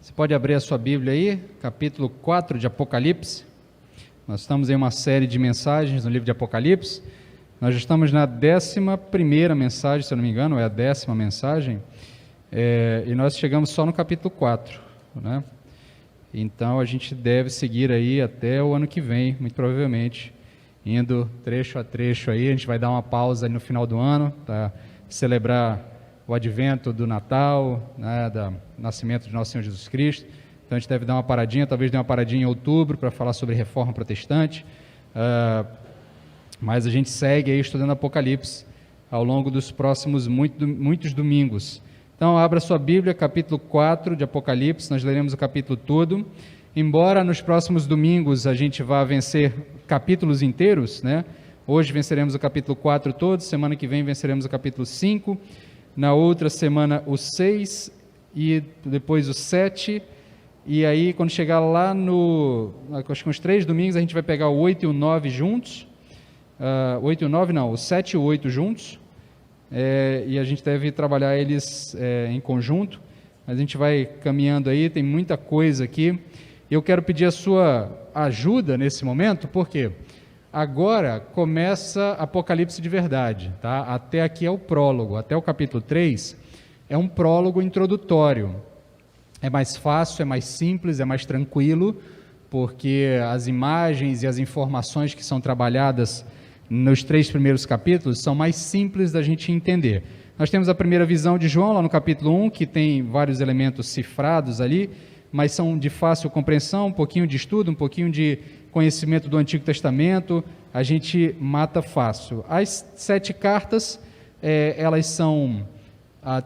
Você pode abrir a sua Bíblia aí, capítulo 4 de Apocalipse. Nós estamos em uma série de mensagens no livro de Apocalipse. Nós já estamos na 11ª mensagem, se eu não me engano, é a 10ª mensagem, e nós chegamos só no capítulo 4, né? Então a gente deve seguir aí até o ano que vem, muito provavelmente, indo trecho a trecho aí. A gente vai dar uma pausa aí no final do ano, para celebrar o advento do Natal, né, do nascimento de nosso Senhor Jesus Cristo. Então a gente deve dar uma paradinha, talvez dê uma paradinha em outubro para falar sobre reforma protestante, mas a gente segue aí estudando Apocalipse ao longo dos próximos muitos domingos. Então abra sua Bíblia, capítulo 4 de Apocalipse, nós leremos o capítulo todo. Embora nos próximos domingos a gente vá vencer capítulos inteiros, né? Hoje venceremos o capítulo 4 todo, semana que vem venceremos o capítulo 5, na outra semana o 6 e depois o 7, e aí quando chegar lá acho que uns 3 domingos a gente vai pegar o 8 e o 9 juntos, o 7 e o 8 juntos, e a gente deve trabalhar eles em conjunto, mas a gente vai caminhando aí, tem muita coisa aqui. Eu quero pedir a sua ajuda nesse momento, porque agora começa Apocalipse de verdade, tá? Até aqui é o prólogo, até o capítulo 3 é um prólogo introdutório. É mais fácil, é mais simples, é mais tranquilo, porque as imagens e as informações que são trabalhadas nos 3 primeiros capítulos são mais simples da gente entender. Nós temos a primeira visão de João, lá no capítulo 1, que tem vários elementos cifrados ali, mas são de fácil compreensão, um pouquinho de estudo, um pouquinho de conhecimento do Antigo Testamento, a gente mata fácil. As 7 cartas, elas são...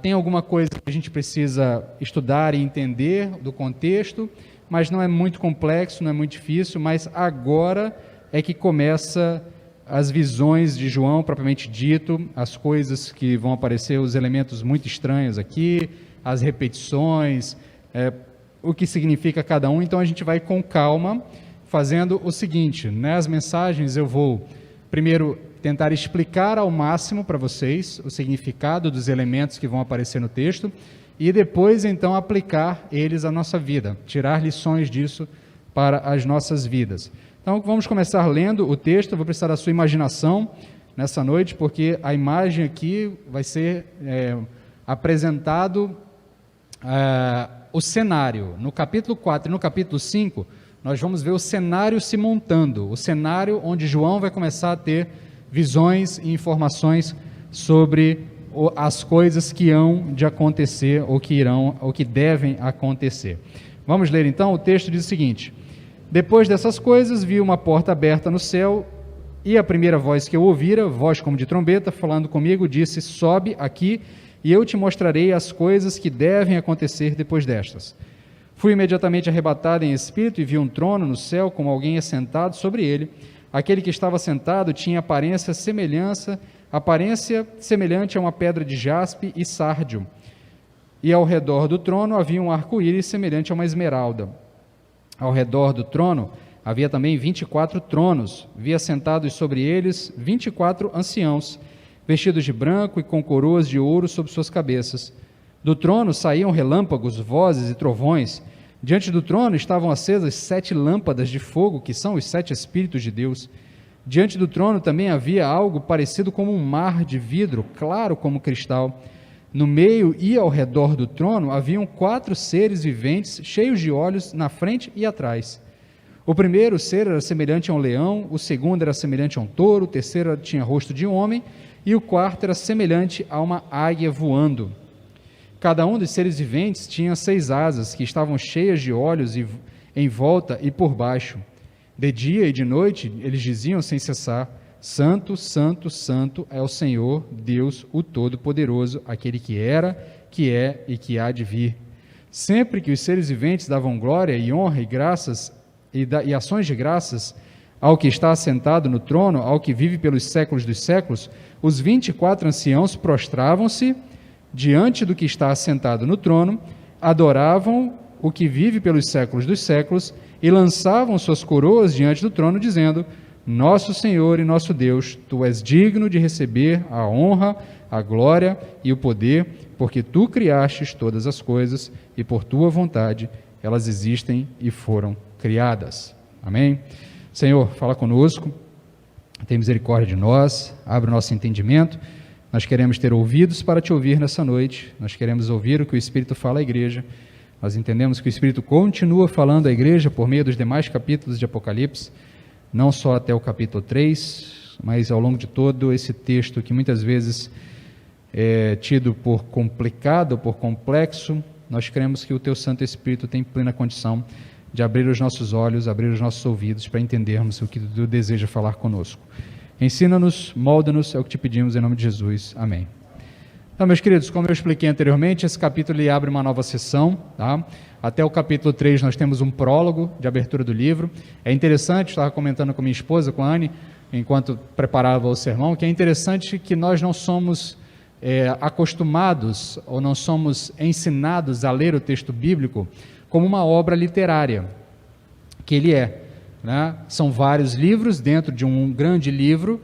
tem alguma coisa que a gente precisa estudar e entender do contexto, mas não é muito complexo, não é muito difícil, mas agora é que começa as visões de João, propriamente dito, as coisas que vão aparecer, os elementos muito estranhos aqui, as repetições, o que significa cada um. Então a gente vai com calma, fazendo o seguinte, nas mensagens eu vou primeiro tentar explicar ao máximo para vocês o significado dos elementos que vão aparecer no texto e depois então aplicar eles à nossa vida, tirar lições disso para as nossas vidas. Então vamos começar lendo o texto. Eu vou precisar da sua imaginação nessa noite, porque a imagem aqui vai ser apresentado o cenário. No capítulo 4 e no capítulo 5, nós vamos ver o cenário se montando, o cenário onde João vai começar a ter visões e informações sobre as coisas que hão de acontecer, ou que devem acontecer. Vamos ler então. O texto diz o seguinte: depois dessas coisas, vi uma porta aberta no céu, e a primeira voz que eu ouvira, voz como de trombeta, falando comigo, disse: sobe aqui, e eu te mostrarei as coisas que devem acontecer depois destas. Fui imediatamente arrebatado em espírito e vi um trono no céu, com alguém assentado sobre ele. Aquele que estava sentado tinha aparência semelhante a uma pedra de jaspe e sárdio. E ao redor do trono havia um arco-íris semelhante a uma esmeralda. Ao redor do trono havia também 24 tronos. Vi assentados sobre eles 24 anciãos, vestidos de branco e com coroas de ouro sobre suas cabeças. Do trono saíam relâmpagos, vozes e trovões. Diante do trono estavam acesas 7 lâmpadas de fogo, que são os 7 Espíritos de Deus. Diante do trono também havia algo parecido como um mar de vidro, claro como cristal. No meio e ao redor do trono haviam 4 seres viventes, cheios de olhos na frente e atrás. O primeiro ser era semelhante a um leão, o segundo era semelhante a um touro, o terceiro tinha rosto de homem, e o quarto era semelhante a uma águia voando. Cada um dos seres viventes tinha 6 asas, que estavam cheias de olhos em volta e por baixo. De dia e de noite eles diziam sem cessar: Santo, Santo, Santo é o Senhor, Deus, o Todo-Poderoso, aquele que era, que é e que há de vir. Sempre que os seres viventes davam glória e honra e graças e ações de graças ao que está assentado no trono, ao que vive pelos séculos dos séculos, os 24 anciãos prostravam-se diante do que está assentado no trono, adoravam o que vive pelos séculos dos séculos e lançavam suas coroas diante do trono, dizendo: Nosso Senhor e nosso Deus, Tu és digno de receber a honra, a glória e o poder, porque Tu criastes todas as coisas e por Tua vontade elas existem e foram criadas. Amém? Senhor, fala conosco, tem misericórdia de nós, abre o nosso entendimento. Nós queremos ter ouvidos para te ouvir nessa noite, nós queremos ouvir o que o Espírito fala à igreja. Nós entendemos que o Espírito continua falando à igreja por meio dos demais capítulos de Apocalipse, não só até o capítulo 3, mas ao longo de todo esse texto que muitas vezes é tido por complicado, por complexo. Nós cremos que o Teu Santo Espírito tem plena condição de abrir os nossos olhos, abrir os nossos ouvidos para entendermos o que Tu deseja falar conosco. Ensina-nos, molda-nos, é o que te pedimos em nome de Jesus. Amém. Então, meus queridos, como eu expliquei anteriormente, esse capítulo ele abre uma nova sessão, tá? Até o capítulo 3 nós temos um prólogo de abertura do livro. É interessante, estava comentando com minha esposa, com a Anne, enquanto preparava o sermão, que é interessante que nós não somos acostumados ou não somos ensinados a ler o texto bíblico como uma obra literária, que ele é, né? São vários livros dentro de um grande livro.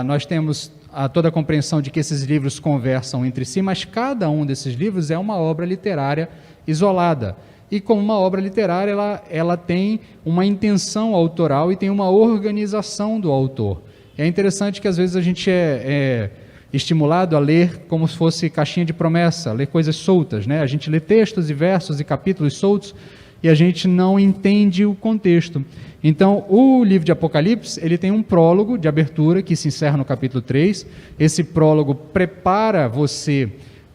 Nós temos toda a compreensão de que esses livros conversam entre si, mas cada um desses livros é uma obra literária isolada. E como uma obra literária, ela tem uma intenção autoral e tem uma organização do autor. É interessante que às vezes a gente é estimulado a ler como se fosse caixinha de promessa, ler coisas soltas, né? A gente lê textos e versos e capítulos soltos e a gente não entende o contexto. Então, o livro de Apocalipse, ele tem um prólogo de abertura que se encerra no capítulo 3. Esse prólogo prepara você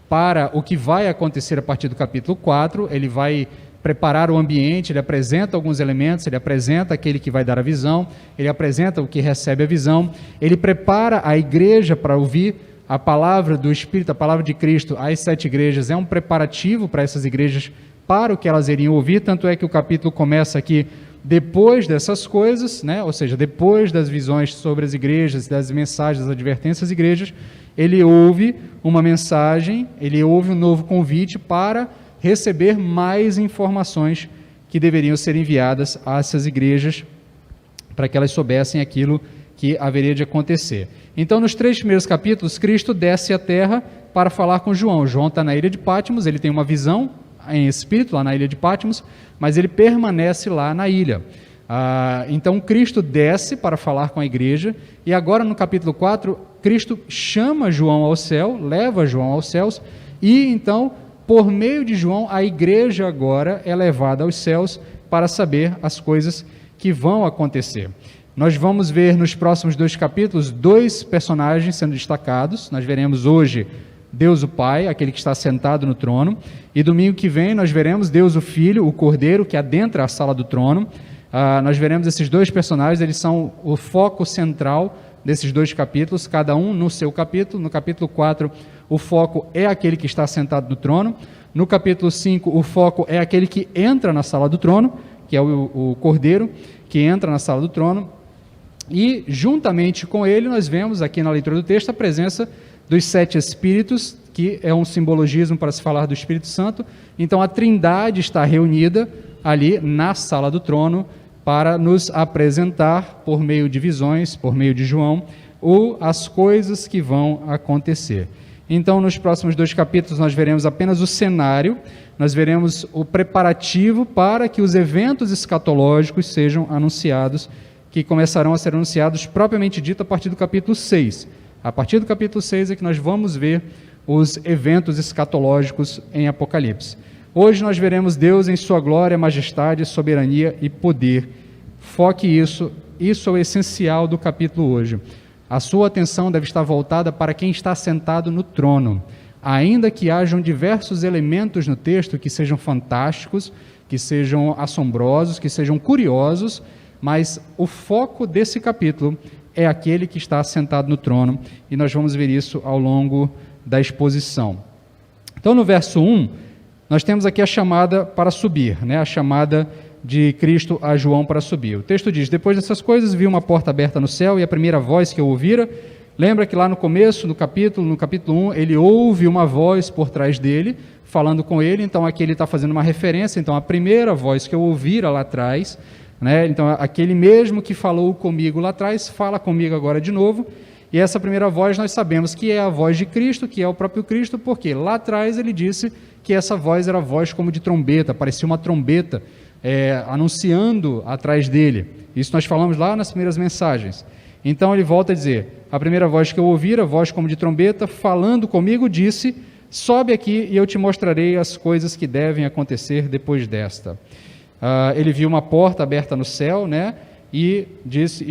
para o que vai acontecer a partir do capítulo 4, ele vai preparar o ambiente, ele apresenta alguns elementos, ele apresenta aquele que vai dar a visão, ele apresenta o que recebe a visão, ele prepara a igreja para ouvir a palavra do Espírito, a palavra de Cristo às 7 igrejas, é um preparativo para essas igrejas, para o que elas iriam ouvir, tanto é que o capítulo começa aqui depois dessas coisas, né? Ou seja, depois das visões sobre as igrejas, das mensagens, das advertências às igrejas, ele ouve uma mensagem, ele ouve um novo convite para receber mais informações que deveriam ser enviadas a essas igrejas para que elas soubessem aquilo que haveria de acontecer. Então, nos 3 primeiros capítulos, Cristo desce à terra para falar com João. João está na ilha de Patmos, ele tem uma visão em espírito lá na ilha de Patmos, mas ele permanece lá na ilha. Então, Cristo desce para falar com a igreja, e agora no capítulo 4, Cristo chama João ao céu, leva João aos céus, e então, por meio de João, a igreja agora é levada aos céus para saber as coisas que vão acontecer. Nós vamos ver nos próximos 2 capítulos 2 personagens sendo destacados. Nós veremos hoje Deus o Pai, aquele que está sentado no trono, e domingo que vem nós veremos Deus o Filho, o Cordeiro, que adentra a sala do trono. Nós veremos esses 2 personagens, eles são o foco central desses 2 capítulos, cada um no seu capítulo. No capítulo 4, o foco é aquele que está sentado no trono. No capítulo 5, o foco é aquele que entra na sala do trono, que é o Cordeiro, que entra na sala do trono. E, juntamente com ele, nós vemos aqui na leitura do texto a presença dos 7 Espíritos, que é um simbologismo para se falar do Espírito Santo. Então, a Trindade está reunida ali na sala do trono para nos apresentar, por meio de visões, por meio de João, as coisas que vão acontecer. Então, nos próximos 2 capítulos, nós veremos apenas o cenário, nós veremos o preparativo para que os eventos escatológicos sejam anunciados, que começarão a ser anunciados, propriamente dito, a partir do capítulo 6. A partir do capítulo 6 é que nós vamos ver os eventos escatológicos em Apocalipse. Hoje nós veremos Deus em sua glória, majestade, soberania e poder. Foque isso é o essencial do capítulo hoje. A sua atenção deve estar voltada para quem está sentado no trono. Ainda que hajam diversos elementos no texto que sejam fantásticos, que sejam assombrosos, que sejam curiosos, mas o foco desse capítulo é aquele que está sentado no trono, e nós vamos ver isso ao longo da exposição. Então, no verso 1, nós temos aqui a chamada para subir, né? A chamada de Cristo a João para subir. O texto diz: depois dessas coisas, vi uma porta aberta no céu, e a primeira voz que eu ouvira, lembra que lá no começo, no capítulo 1, ele ouve uma voz por trás dele, falando com ele. Então aqui ele está fazendo uma referência. Então, a primeira voz que eu ouvira lá atrás, né? Então aquele mesmo que falou comigo lá atrás, fala comigo agora de novo. E essa primeira voz nós sabemos que é a voz de Cristo, que é o próprio Cristo, porque lá atrás ele disse que essa voz era voz como de trombeta, parecia uma trombeta anunciando atrás dele. Isso nós falamos lá nas primeiras mensagens. Então ele volta a dizer, a primeira voz que eu ouvira, voz como de trombeta, falando comigo, disse, sobe aqui e eu te mostrarei as coisas que devem acontecer depois desta. Ele viu uma porta aberta no céu, né? E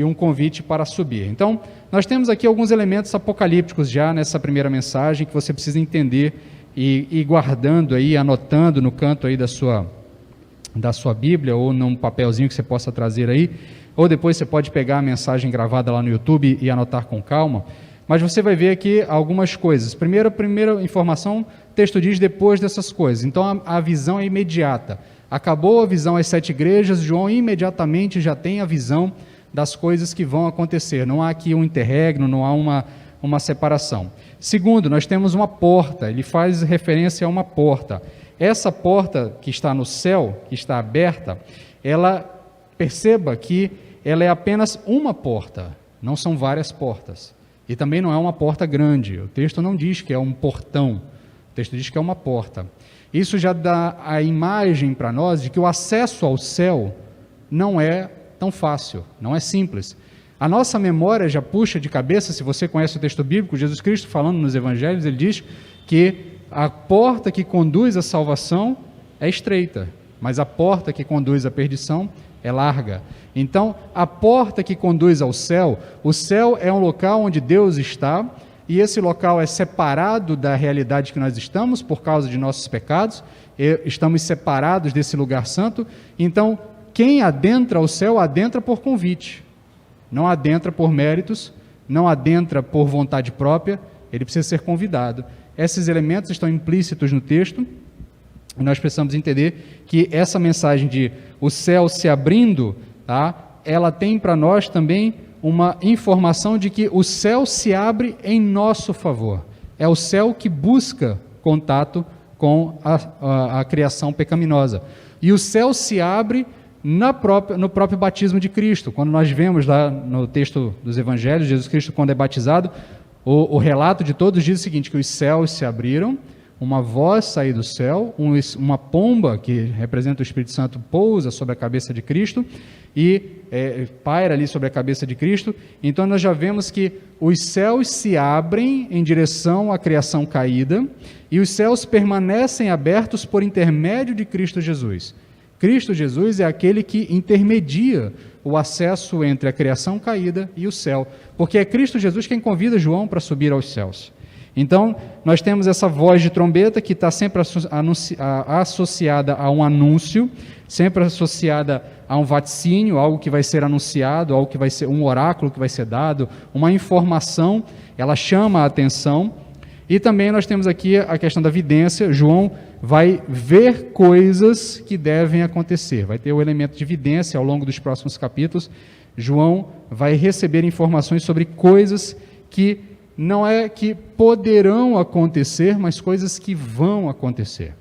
um convite para subir. Então, nós temos aqui alguns elementos apocalípticos já nessa primeira mensagem que você precisa entender e ir guardando aí, anotando no canto aí da sua Bíblia ou num papelzinho que você possa trazer aí, ou depois você pode pegar a mensagem gravada lá no YouTube e anotar com calma, mas você vai ver aqui algumas coisas. Primeira informação, o texto diz depois dessas coisas, então a visão é imediata. Acabou a visão às 7 igrejas, João imediatamente já tem a visão das coisas que vão acontecer. Não há aqui um interregno, não há uma separação. Segundo, nós temos uma porta, ele faz referência a uma porta. Essa porta que está no céu, que está aberta, perceba que ela é apenas uma porta, não são várias portas. E também não é uma porta grande, o texto não diz que é um portão, o texto diz que é uma porta. Isso já dá a imagem para nós de que o acesso ao céu não é tão fácil, não é simples. A nossa memória já puxa de cabeça, se você conhece o texto bíblico, Jesus Cristo falando nos evangelhos, ele diz que a porta que conduz à salvação é estreita, mas a porta que conduz à perdição é larga. Então, a porta que conduz ao céu, o céu é um local onde Deus está, e esse local é separado da realidade que nós estamos por causa de nossos pecados, estamos separados desse lugar santo. Então, quem adentra o céu, adentra por convite, não adentra por méritos, não adentra por vontade própria, ele precisa ser convidado. Esses elementos estão implícitos no texto, e nós precisamos entender que essa mensagem de o céu se abrindo, tá, ela tem para nós também uma informação de que o céu se abre em nosso favor. É o céu que busca contato com a criação pecaminosa. E o céu se abre no próprio batismo de Cristo. Quando nós vemos lá no texto dos evangelhos, Jesus Cristo, quando é batizado, o relato de todos diz o seguinte, que os céus se abriram, uma voz saiu do céu, uma pomba, que representa o Espírito Santo, pousa sobre a cabeça de Cristo e paira ali sobre a cabeça de Cristo. Então nós já vemos que os céus se abrem em direção à criação caída e os céus permanecem abertos por intermédio de Cristo Jesus. Cristo Jesus é aquele que intermedia o acesso entre a criação caída e o céu, porque é Cristo Jesus quem convida João para subir aos céus. Então, nós temos essa voz de trombeta que está sempre associada a um anúncio, sempre associada a um vaticínio, algo que vai ser anunciado, algo que vai ser um oráculo que vai ser dado, uma informação, ela chama a atenção. E também nós temos aqui a questão da vidência. João vai ver coisas que devem acontecer, vai ter o elemento de vidência ao longo dos próximos capítulos. João vai receber informações sobre coisas que não é que poderão acontecer, mas coisas que vão acontecer.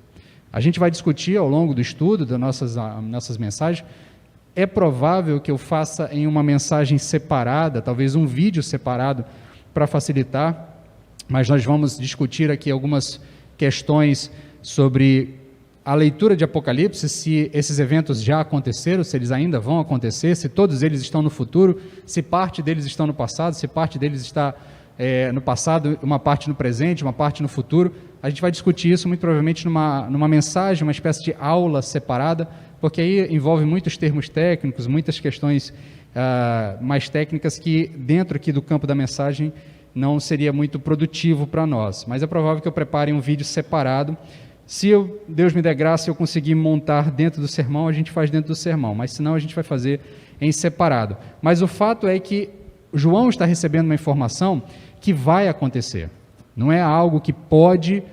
A gente vai discutir ao longo do estudo das nossas mensagens. É provável que eu faça em uma mensagem separada, talvez um vídeo separado para facilitar, mas nós vamos discutir aqui algumas questões sobre a leitura de Apocalipse, se esses eventos já aconteceram, se eles ainda vão acontecer, se todos eles estão no futuro, se parte deles estão no passado, se parte deles está no passado, uma parte no presente, uma parte no futuro. A gente vai discutir isso muito provavelmente numa mensagem, uma espécie de aula separada, porque aí envolve muitos termos técnicos, muitas questões mais técnicas que dentro aqui do campo da mensagem não seria muito produtivo para nós. Mas é provável que eu prepare um vídeo separado. Se Deus me der graça e eu conseguir montar dentro do sermão, a gente faz dentro do sermão, mas senão a gente vai fazer em separado. Mas o fato é que João está recebendo uma informação que vai acontecer. Não é algo que pode,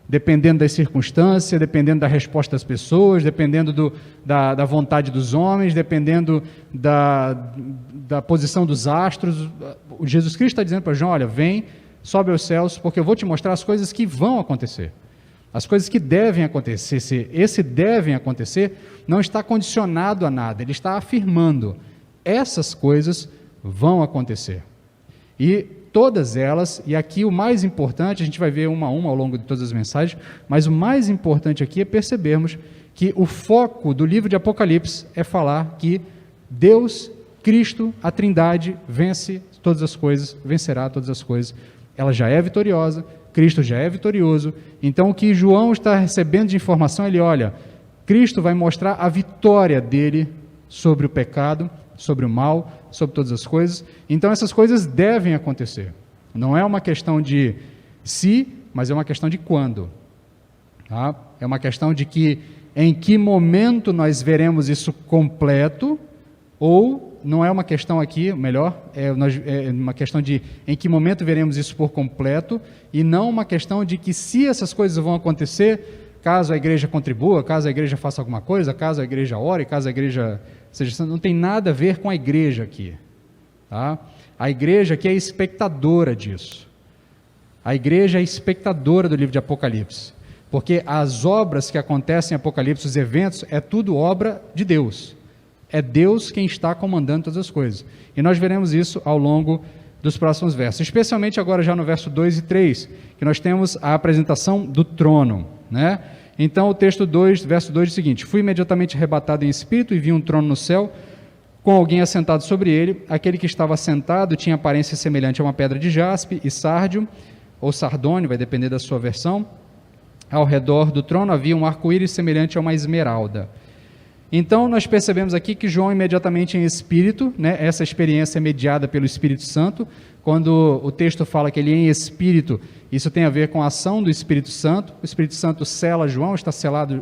dependendo das circunstâncias, dependendo da resposta das pessoas, dependendo da vontade dos homens, dependendo da posição dos astros. O Jesus Cristo está dizendo para João, olha, vem, sobe aos céus, porque eu vou te mostrar as coisas que vão acontecer. As coisas que devem acontecer. Esse devem acontecer não está condicionado a nada, ele está afirmando, essas coisas vão acontecer. E todas elas, e aqui o mais importante, a gente vai ver uma a uma ao longo de todas as mensagens, mas o mais importante aqui é percebermos que o foco do livro de Apocalipse é falar que Deus, Cristo, a Trindade, vence todas as coisas, vencerá todas as coisas. Ela já é vitoriosa, Cristo já é vitorioso. Então o que João está recebendo de informação, ele olha, Cristo vai mostrar a vitória dele sobre o pecado, sobre o mal, sobre todas as coisas. Então essas coisas devem acontecer. Não é uma questão de se, mas é uma questão de quando. Tá? É uma questão de que em que momento nós veremos isso completo, ou não é uma questão aqui, melhor, é uma questão de em que momento veremos isso por completo, e não uma questão de que se essas coisas vão acontecer, caso a igreja contribua, caso a igreja faça alguma coisa, caso a igreja ore, caso a igreja seja, não tem nada a ver com a igreja aqui. Tá? A igreja aqui é espectadora disso. A igreja é espectadora do livro de Apocalipse, porque as obras que acontecem em Apocalipse, os eventos, é tudo obra de Deus. É Deus quem está comandando todas as coisas. E nós veremos isso ao longo dos próximos versos, especialmente agora já no verso 2 e 3, que nós temos a apresentação do trono, né? Então o texto 2, verso 2 diz o seguinte: fui imediatamente arrebatado em espírito e vi um trono no céu, com alguém assentado sobre ele. Aquele que estava assentado tinha aparência semelhante a uma pedra de jaspe e sárdio, ou sardônio, vai depender da sua versão. Ao redor do trono havia um arco-íris semelhante a uma esmeralda. Então nós percebemos aqui que João imediatamente em espírito, né, essa experiência é mediada pelo Espírito Santo. Quando o texto fala que ele é em espírito, isso tem a ver com a ação do Espírito Santo. O Espírito Santo sela João está selado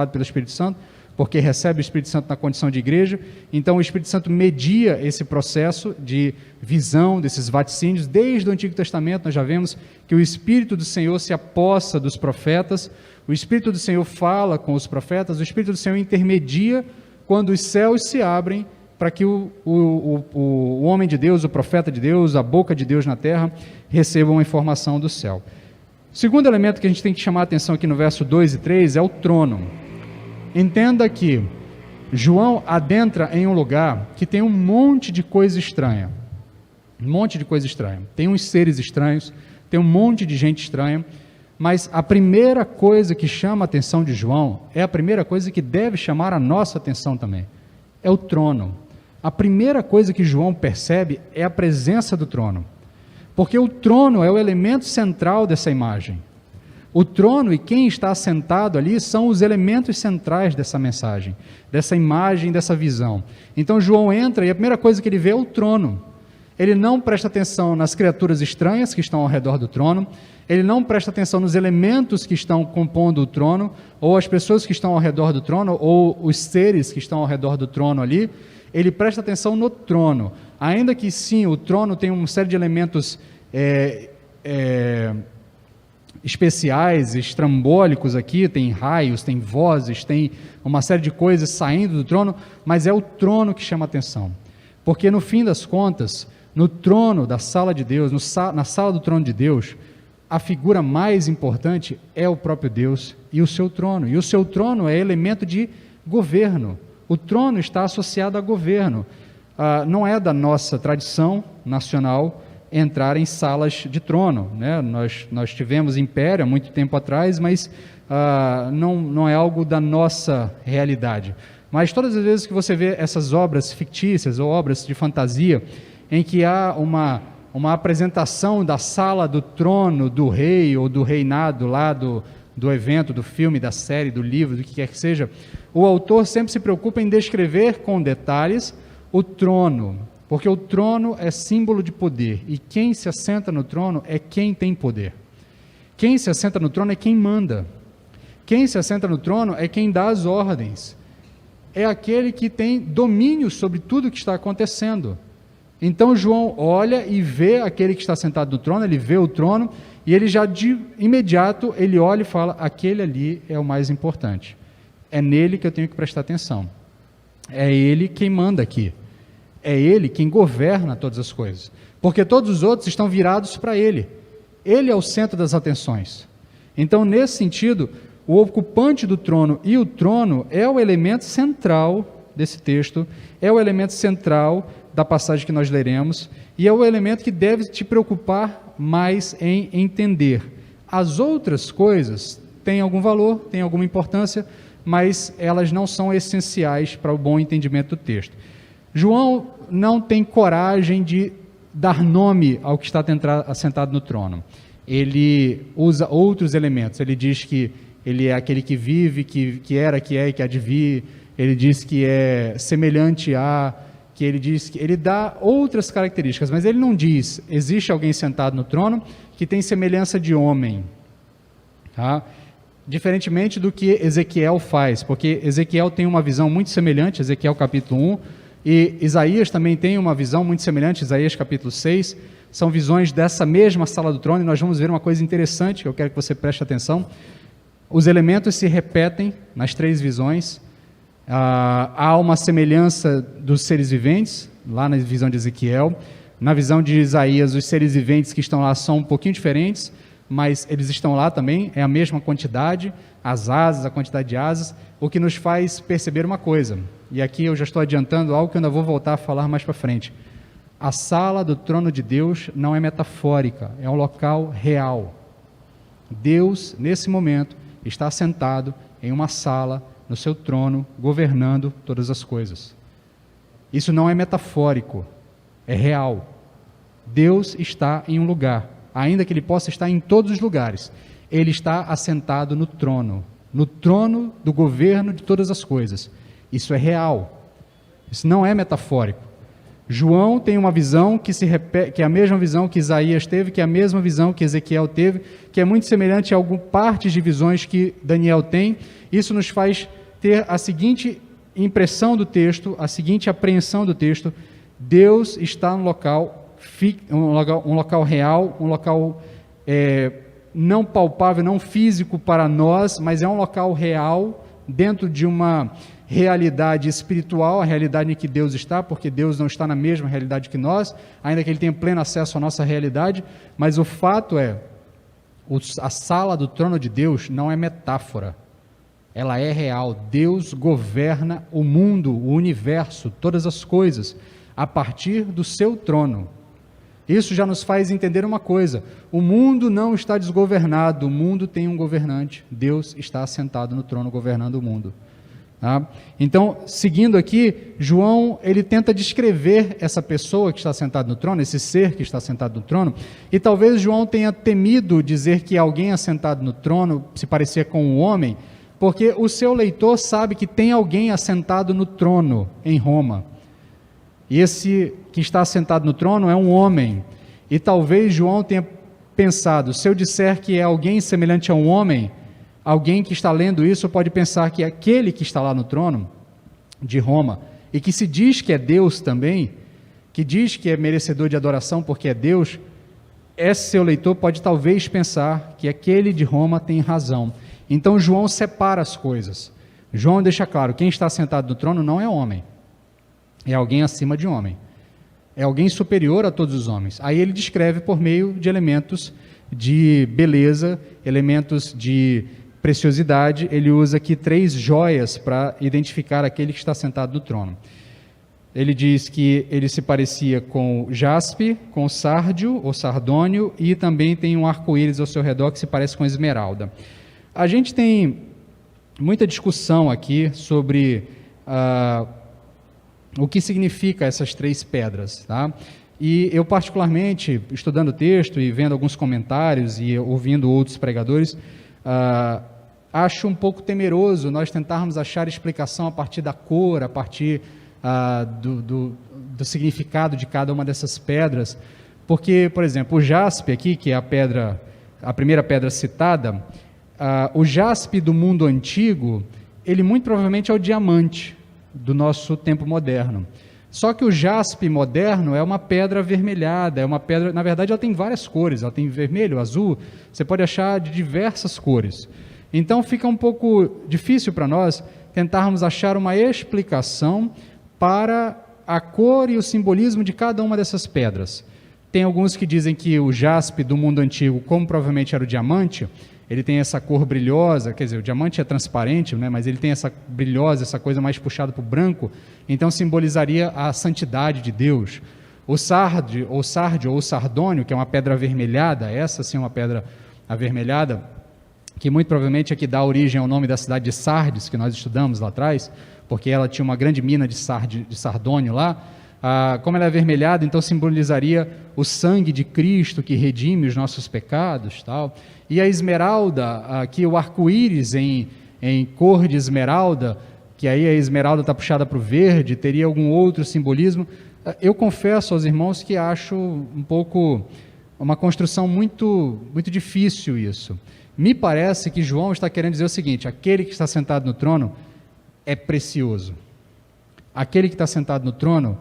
pelo Espírito Santo, porque recebe o Espírito Santo na condição de igreja. Então o Espírito Santo media esse processo de visão, desses vaticínios. Desde o Antigo Testamento nós já vemos que o Espírito do Senhor se apossa dos profetas, o Espírito do Senhor fala com os profetas, o Espírito do Senhor intermedia quando os céus se abrem para que o homem de Deus, o profeta de Deus, a boca de Deus na terra, recebam a informação do céu. O segundo elemento que a gente tem que chamar a atenção aqui no verso 2 e 3 é o trono. Entenda que João adentra em um lugar que tem um monte de coisa estranha. Um monte de coisa estranha. Tem uns seres estranhos, tem um monte de gente estranha, mas a primeira coisa que chama a atenção de João é a primeira coisa que deve chamar a nossa atenção também. É o trono. A primeira coisa que João percebe é a presença do trono. Porque o trono é o elemento central dessa imagem. O trono e quem está sentado ali são os elementos centrais dessa mensagem, dessa imagem, dessa visão. Então João entra e a primeira coisa que ele vê é o trono. Ele não presta atenção nas criaturas estranhas que estão ao redor do trono, ele não presta atenção nos elementos que estão compondo o trono, ou as pessoas que estão ao redor do trono, ou os seres que estão ao redor do trono ali. Ele presta atenção no trono. Ainda que sim, o trono tem uma série de elementos especiais, estrambólicos aqui, tem raios, tem vozes, tem uma série de coisas saindo do trono, mas é o trono que chama a atenção. Porque no fim das contas, no trono da sala de Deus, na sala do trono de Deus, a figura mais importante é o próprio Deus e o seu trono. E o seu trono é elemento de governo. O trono está associado a governo. Não é da nossa tradição nacional entrar em salas de trono, né? Nós tivemos império há muito tempo atrás, mas não é algo da nossa realidade. Mas todas as vezes que você vê essas obras fictícias ou obras de fantasia, em que há uma apresentação da sala do trono do rei ou do reinado lá do evento, do filme, da série, do livro, do que quer que seja, o autor sempre se preocupa em descrever com detalhes o trono, porque o trono é símbolo de poder, e quem se assenta no trono é quem tem poder. Quem se assenta no trono é quem manda. Quem se assenta no trono é quem dá as ordens. É aquele que tem domínio sobre tudo que está acontecendo. Então João olha e vê aquele que está sentado no trono, ele vê o trono, e ele já de imediato, ele olha e fala, aquele ali é o mais importante. É nele que eu tenho que prestar atenção. É ele quem manda aqui. É ele quem governa todas as coisas. Porque todos os outros estão virados para ele. Ele é o centro das atenções. Então, nesse sentido, o ocupante do trono e o trono é o elemento central desse texto, é o elemento central da passagem que nós leremos, e é o elemento que deve te preocupar mais em entender. As outras coisas têm algum valor, têm alguma importância, mas elas não são essenciais para o bom entendimento do texto. João não tem coragem de dar nome ao que está assentado no trono. Ele usa outros elementos. Ele diz que ele é aquele que vive, que era, que é e que há de vir. Ele diz que é semelhante a... que ele diz que ele dá outras características, mas ele não diz, existe alguém sentado no trono que tem semelhança de homem, tá? Diferentemente do que Ezequiel faz, porque Ezequiel tem uma visão muito semelhante, Ezequiel capítulo 1, e Isaías também tem uma visão muito semelhante, Isaías capítulo 6, são visões dessa mesma sala do trono, e nós vamos ver uma coisa interessante, que eu quero que você preste atenção. Os elementos se repetem nas três visões. Há uma semelhança dos seres viventes, lá na visão de Ezequiel. Na visão de Isaías, os seres viventes que estão lá são um pouquinho diferentes, mas eles estão lá também, é a mesma quantidade, as asas, a quantidade de asas, o que nos faz perceber uma coisa, e aqui eu já estou adiantando algo que eu ainda vou voltar a falar mais para frente. A sala do trono de Deus não é metafórica, é um local real. Deus, nesse momento, está sentado em uma sala, no seu trono, governando todas as coisas. Isso não é metafórico, é real. Deus está em um lugar, ainda que Ele possa estar em todos os lugares. Ele está assentado no trono do governo de todas as coisas. Isso é real. Isso não é metafórico. João tem uma visão que se repete, que é a mesma visão que Isaías teve, que é a mesma visão que Ezequiel teve, que é muito semelhante a algumas partes de visões que Daniel tem. Isso nos faz ter a seguinte impressão do texto, a seguinte apreensão do texto: Deus está no local, um local real, um local não palpável, não físico para nós, mas é um local real, dentro de uma realidade espiritual, a realidade em que Deus está, porque Deus não está na mesma realidade que nós, ainda que Ele tenha pleno acesso à nossa realidade, mas o fato é, a sala do trono de Deus não é metáfora, ela é real. Deus governa o mundo, o universo, todas as coisas, a partir do seu trono. Isso já nos faz entender uma coisa: o mundo não está desgovernado, o mundo tem um governante, Deus está assentado no trono governando o mundo. Tá? Então, seguindo aqui, João, ele tenta descrever essa pessoa que está sentada no trono, esse ser que está sentado no trono, e talvez João tenha temido dizer que alguém assentado no trono se parecia com um homem, porque o seu leitor sabe que tem alguém assentado no trono em Roma. E esse que está assentado no trono é um homem. E talvez João tenha pensado, se eu disser que é alguém semelhante a um homem, alguém que está lendo isso pode pensar que aquele que está lá no trono de Roma, e que se diz que é Deus também, que diz que é merecedor de adoração porque é Deus, esse seu leitor pode talvez pensar que aquele de Roma tem razão. Então João separa as coisas. João deixa claro, quem está sentado no trono não é homem, é alguém acima de homem, é alguém superior a todos os homens. Aí ele descreve por meio de elementos de beleza, elementos de preciosidade. Ele usa aqui 3 joias para identificar aquele que está sentado no trono. Ele diz que ele se parecia com jaspe, com sárdio ou sardônio, e também tem um arco-íris ao seu redor que se parece com esmeralda. A gente tem muita discussão aqui sobre o que significa essas 3 pedras, tá? E eu particularmente, estudando o texto e vendo alguns comentários e ouvindo outros pregadores, acho um pouco temeroso nós tentarmos achar explicação a partir da cor, a partir do significado de cada uma dessas pedras, porque, por exemplo, o jaspe aqui, que é a primeira pedra citada, o jaspe do mundo antigo, ele muito provavelmente é o diamante do nosso tempo moderno. Só que o jaspe moderno é uma pedra avermelhada, é uma pedra, na verdade ela tem várias cores, ela tem vermelho, azul, você pode achar de diversas cores. Então fica um pouco difícil para nós tentarmos achar uma explicação para a cor e o simbolismo de cada uma dessas pedras. Tem alguns que dizem que o jaspe do mundo antigo, como provavelmente era o diamante, ele tem essa cor brilhosa, quer dizer, o diamante é transparente, né, mas ele tem essa brilhosa, essa coisa mais puxada para o branco, então simbolizaria a santidade de Deus. O sardio ou sardônio, que é uma pedra avermelhada, essa sim é uma pedra avermelhada, que muito provavelmente é que dá origem ao nome da cidade de Sardes, que nós estudamos lá atrás, porque ela tinha uma grande mina de sardônio lá. Como ela é avermelhada, então simbolizaria o sangue de Cristo que redime os nossos pecados, tal. E a esmeralda, aqui o arco-íris em cor de esmeralda, que aí a esmeralda está puxada para o verde, teria algum outro simbolismo. Eu confesso aos irmãos que acho um pouco uma construção muito, muito difícil isso. Me parece que João está querendo dizer o seguinte: aquele que está sentado no trono é precioso. Aquele que está sentado no trono,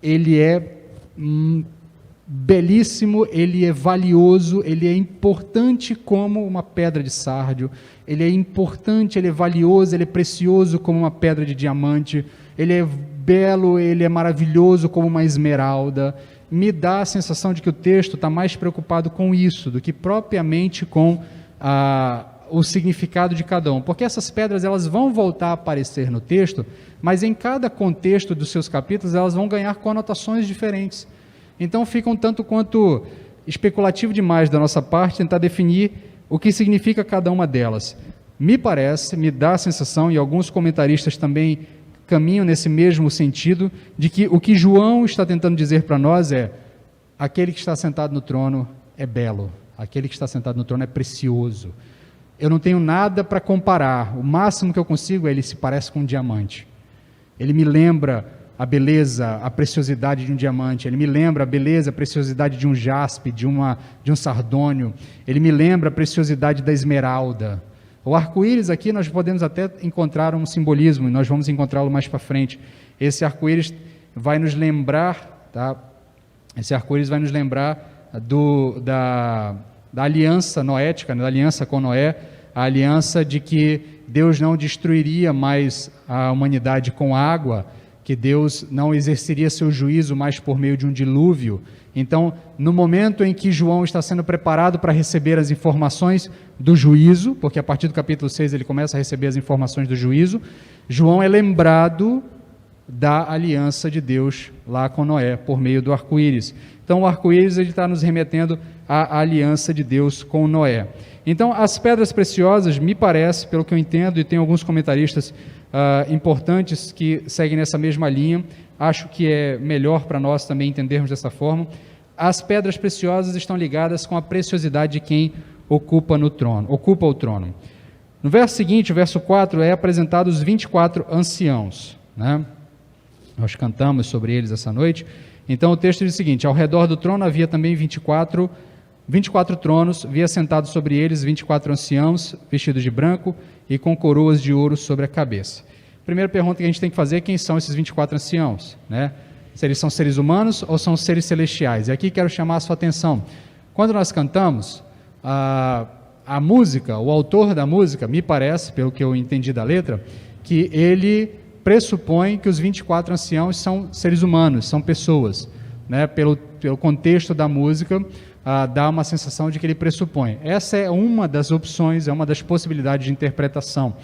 ele é belíssimo, ele é valioso, ele é importante como uma pedra de sárdio, ele é importante, ele é valioso, ele é precioso como uma pedra de diamante, ele é belo, ele é maravilhoso como uma esmeralda. Me dá a sensação de que o texto está mais preocupado com isso do que propriamente com o significado de cada um, porque essas pedras elas vão voltar a aparecer no texto, mas em cada contexto dos seus capítulos elas vão ganhar conotações diferentes. Então fica um tanto quanto especulativo demais da nossa parte tentar definir o que significa cada uma delas. Me parece, me dá a sensação, e alguns comentaristas também caminham nesse mesmo sentido, de que o que João está tentando dizer para nós é: aquele que está sentado no trono é belo, aquele que está sentado no trono é precioso. Eu não tenho nada para comparar, o máximo que eu consigo é: ele se parece com um diamante. Ele me lembra a beleza, a preciosidade de um diamante, ele me lembra a beleza, a preciosidade de um jaspe, de um sardônio, ele me lembra a preciosidade da esmeralda. O arco-íris aqui nós podemos até encontrar um simbolismo, e nós vamos encontrá-lo mais para frente. Esse arco-íris vai nos lembrar, tá? Esse arco-íris vai nos lembrar da aliança noética, da aliança com Noé, a aliança de que Deus não destruiria mais a humanidade com água, que Deus não exerceria seu juízo mais por meio de um dilúvio. Então, no momento em que João está sendo preparado para receber as informações do juízo, porque a partir do capítulo 6 ele começa a receber as informações do juízo, João é lembrado da aliança de Deus lá com Noé, por meio do arco-íris. Então, o arco-íris ele está nos remetendo à aliança de Deus com Noé. Então, as pedras preciosas, me parece, pelo que eu entendo, e tem alguns comentaristas importantes que seguem nessa mesma linha, acho que é melhor para nós também entendermos dessa forma. As pedras preciosas estão ligadas com a preciosidade de quem ocupa o trono. No verso seguinte, o verso 4, é apresentado os 24 anciãos, né? Nós cantamos sobre eles essa noite. Então o texto diz o seguinte: ao redor do trono havia também 24 tronos, havia sentados sobre eles 24 anciãos, vestidos de branco e com coroas de ouro sobre a cabeça. Primeira pergunta que a gente tem que fazer é: quem são esses 24 anciãos? Né? Se eles são seres humanos ou são seres celestiais? E aqui quero chamar a sua atenção. Quando nós cantamos, a música, o autor da música, me parece, pelo que eu entendi da letra, que ele pressupõe que os 24 anciãos são seres humanos, são pessoas, né? Pelo contexto da música, dá uma sensação de que ele pressupõe. Essa é uma das opções, é uma das possibilidades de interpretação.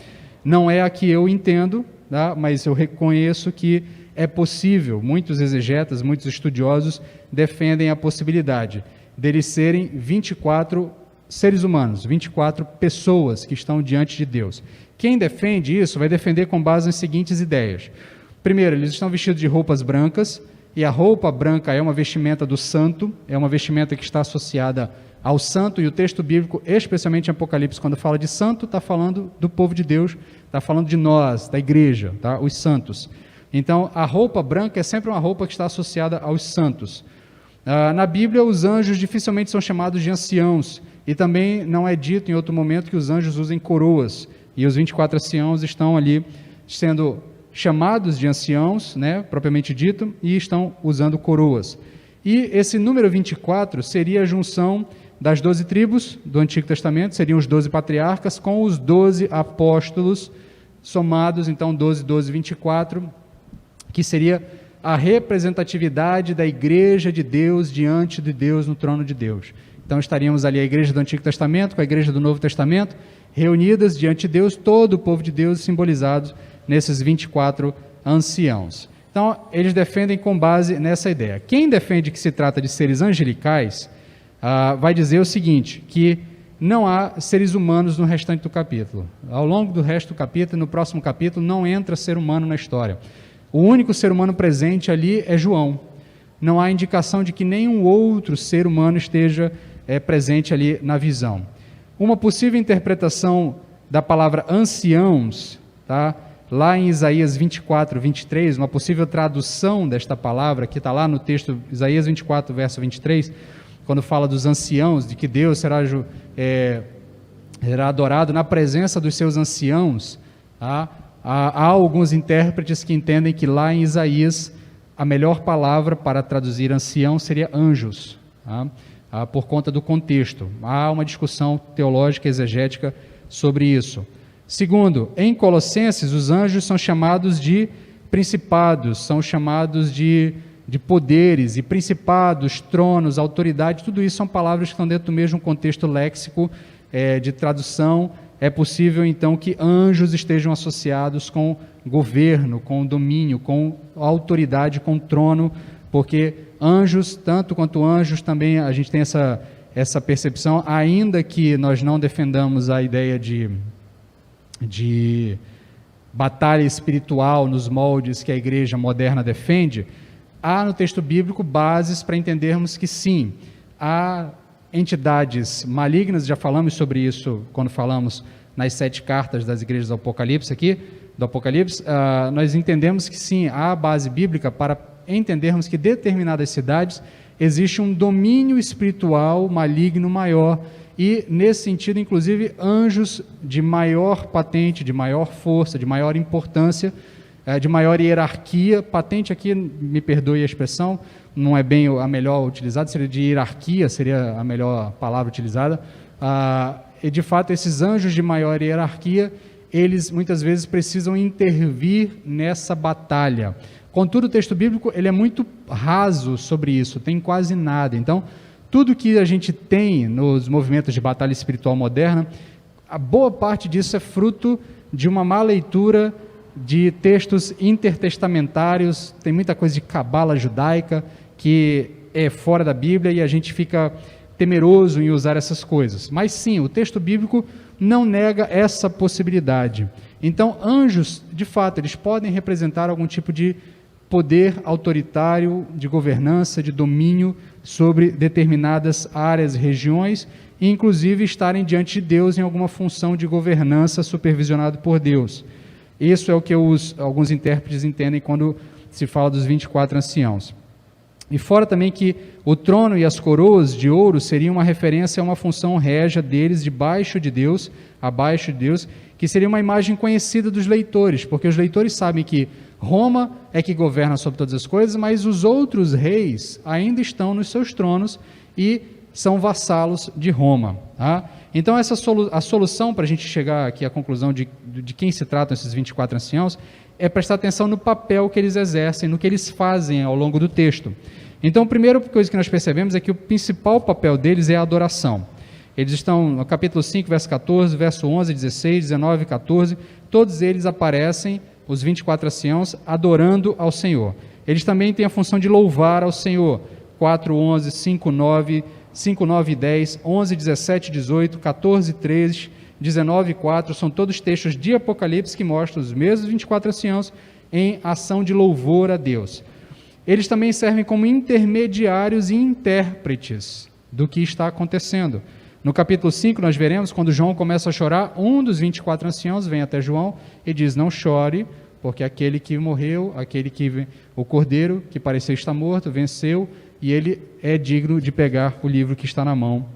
Não é a que eu entendo, tá? Mas eu reconheço que é possível. Muitos exegetas, muitos estudiosos defendem a possibilidade deles serem 24 seres humanos, 24 pessoas que estão diante de Deus. Quem defende isso vai defender com base nas seguintes ideias. Primeiro, eles estão vestidos de roupas brancas, e a roupa branca é uma vestimenta do santo, é uma vestimenta que está associada ao santo, e o texto bíblico, especialmente em Apocalipse, quando fala de santo, está falando do povo de Deus, está falando de nós, da igreja, tá? Os santos. Então, a roupa branca é sempre uma roupa que está associada aos santos. Na Bíblia, os anjos dificilmente são chamados de anciãos, e também não é dito em outro momento que os anjos usem coroas, e os 24 anciãos estão ali sendo chamados de anciãos, né, propriamente dito, e estão usando coroas. E esse número 24 seria a junção das 12 tribos do Antigo Testamento, seriam os 12 patriarcas, com os 12 apóstolos, somados, então 12, 12, 24, que seria a representatividade da igreja de Deus diante de Deus no trono de Deus. Então estaríamos ali a igreja do Antigo Testamento com a igreja do Novo Testamento, reunidas diante de Deus, todo o povo de Deus simbolizado nesses 24 anciãos. Então, eles defendem com base nessa ideia. Quem defende que se trata de seres angelicais, vai dizer o seguinte, que não há seres humanos no restante do capítulo. Ao longo do resto do capítulo, no próximo capítulo, não entra ser humano na história. O único ser humano presente ali é João. Não há indicação de que nenhum outro ser humano esteja presente ali na visão. Uma possível interpretação da palavra anciãos, tá? Lá em Isaías 24, 23, uma possível tradução desta palavra, que está lá no texto, Isaías 24, verso 23, quando fala dos anciãos, de que Deus será adorado na presença dos seus anciãos, tá? Há alguns intérpretes que entendem que lá em Isaías, a melhor palavra para traduzir ancião seria anjos, tá? Por conta do contexto. Há uma discussão teológica, exegética sobre isso. Segundo, em Colossenses, os anjos são chamados de principados, são chamados de poderes, e principados, tronos, autoridade, tudo isso são palavras que estão dentro do mesmo contexto léxico de tradução. É possível, então, que anjos estejam associados com governo, com domínio, com autoridade, com trono, porque anjos, tanto quanto anjos, também a gente tem essa percepção, ainda que nós não defendamos a ideia de batalha espiritual nos moldes que a igreja moderna defende, há no texto bíblico bases para entendermos que sim, há entidades malignas, já falamos sobre isso quando falamos nas 7 cartas das igrejas do Apocalipse aqui, nós entendemos que sim, há base bíblica para entendermos que determinadas cidades existe um domínio espiritual maligno maior, e nesse sentido, inclusive, anjos de maior patente, de maior força, de maior importância, de maior hierarquia. Patente aqui, me perdoe a expressão, não é bem a melhor utilizada, seria de hierarquia, seria a melhor palavra utilizada. E de fato, esses anjos de maior hierarquia, eles muitas vezes precisam intervir nessa batalha. Contudo, o texto bíblico ele é muito raso sobre isso, tem quase nada. Então, tudo que a gente tem nos movimentos de batalha espiritual moderna, a boa parte disso é fruto de uma má leitura de textos intertestamentários. Tem muita coisa de cabala judaica que é fora da Bíblia e a gente fica temeroso em usar essas coisas. Mas sim, o texto bíblico não nega essa possibilidade. Então, anjos, de fato, eles podem representar algum tipo de poder autoritário, de governança, de domínio sobre determinadas áreas, regiões, e inclusive estarem diante de Deus em alguma função de governança supervisionado por Deus. Isso é o que alguns intérpretes entendem quando se fala dos 24 anciãos. E fora também que o trono e as coroas de ouro seriam uma referência a uma função régia deles debaixo de Deus, abaixo de Deus, que seria uma imagem conhecida dos leitores, porque os leitores sabem que Roma é que governa sobre todas as coisas, mas os outros reis ainda estão nos seus tronos e são vassalos de Roma. Tá? Então, a solução para a gente chegar aqui à conclusão de quem se tratam esses 24 anciãos é prestar atenção no papel que eles exercem, no que eles fazem ao longo do texto. Então, a primeira coisa que nós percebemos é que o principal papel deles é a adoração. Eles estão no capítulo 5, verso 14, verso 11, 16, 19 e 14, todos eles aparecem, os 24 anciãos, adorando ao Senhor. Eles também têm a função de louvar ao Senhor, 4, 11, 5, 9, 5, 9 e 10, 11, 17, 18, 14, 13, 19 e 4, são todos textos de Apocalipse que mostram os mesmos 24 anciãos em ação de louvor a Deus. Eles também servem como intermediários e intérpretes do que está acontecendo. No capítulo 5 nós veremos, quando João começa a chorar, um dos 24 anciãos vem até João e diz, não chore, porque aquele que morreu, o cordeiro que parecia estar morto, venceu, e ele é digno de pegar o livro que está na mão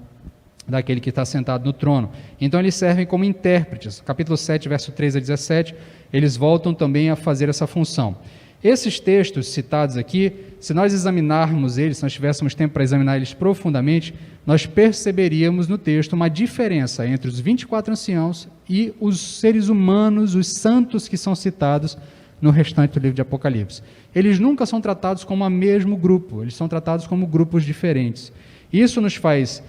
daquele que está sentado no trono. Então eles servem como intérpretes. Capítulo 7, verso 13 a 17, eles voltam também a fazer essa função. Esses textos citados aqui, se nós examinarmos eles, se nós tivéssemos tempo para examinar eles profundamente, nós perceberíamos no texto uma diferença entre os 24 anciãos e os seres humanos, os santos que são citados no restante do livro de Apocalipse. Eles nunca são tratados como o mesmo grupo, eles são tratados como grupos diferentes. Isso nos faz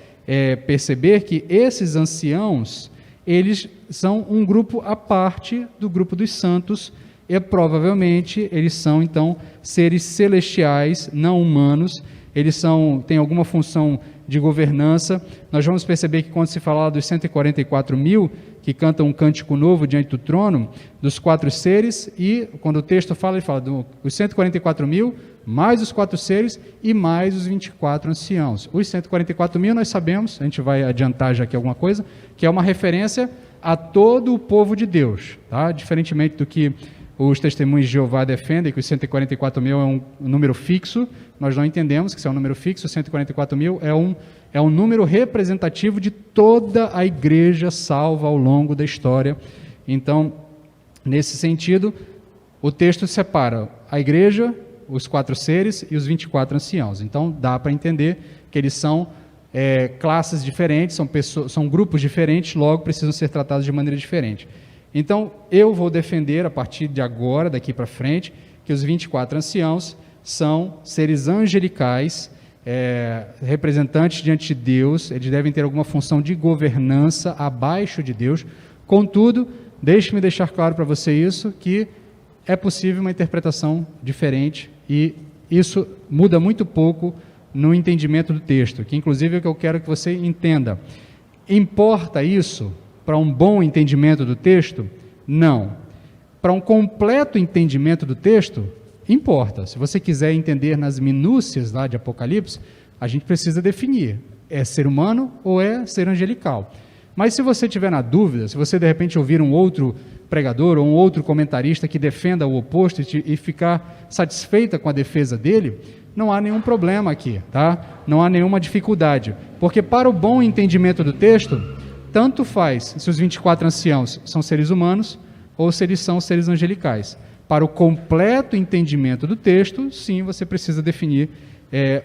perceber que esses anciãos, eles são um grupo à parte do grupo dos santos, e provavelmente eles são, então, seres celestiais, não humanos. Eles têm alguma função de governança. Nós vamos perceber que quando se fala dos 144 mil, que cantam um cântico novo diante do trono, dos 4 seres, e quando o texto fala, ele fala dos 144 mil, mais os 4 seres e mais os 24 anciãos. Os 144 mil nós sabemos, a gente vai adiantar já aqui alguma coisa, que é uma referência a todo o povo de Deus, tá? Diferentemente do que os testemunhos de Jeová defendem, que os 144 mil é um número fixo, nós não entendemos que isso é um número fixo. 144 mil é um número representativo de toda a igreja salva ao longo da história. Então, nesse sentido, o texto separa a igreja, os 4 seres e os 24 anciãos. Então, dá para entender que eles são classes diferentes, são grupos diferentes, logo precisam ser tratados de maneira diferente. Então, eu vou defender, a partir de agora, daqui para frente, que os 24 anciãos são seres angelicais, representantes diante de Deus. Eles devem ter alguma função de governança abaixo de Deus. Contudo, deixe-me deixar claro para você isso, que é possível uma interpretação diferente, e isso muda muito pouco no entendimento do texto, que inclusive é o que eu quero que você entenda. Importa isso para um bom entendimento do texto? Não. Para um completo entendimento do texto, importa. Se você quiser entender nas minúcias lá de Apocalipse, a gente precisa definir, é ser humano ou é ser angelical. Mas se você tiver na dúvida, se você de repente ouvir um outro pregador ou um outro comentarista que defenda o oposto e ficar satisfeita com a defesa dele, não há nenhum problema aqui, tá? Não há nenhuma dificuldade, porque para o bom entendimento do texto, tanto faz se os 24 anciãos são seres humanos ou se eles são seres angelicais. Para o completo entendimento do texto, sim, você precisa definir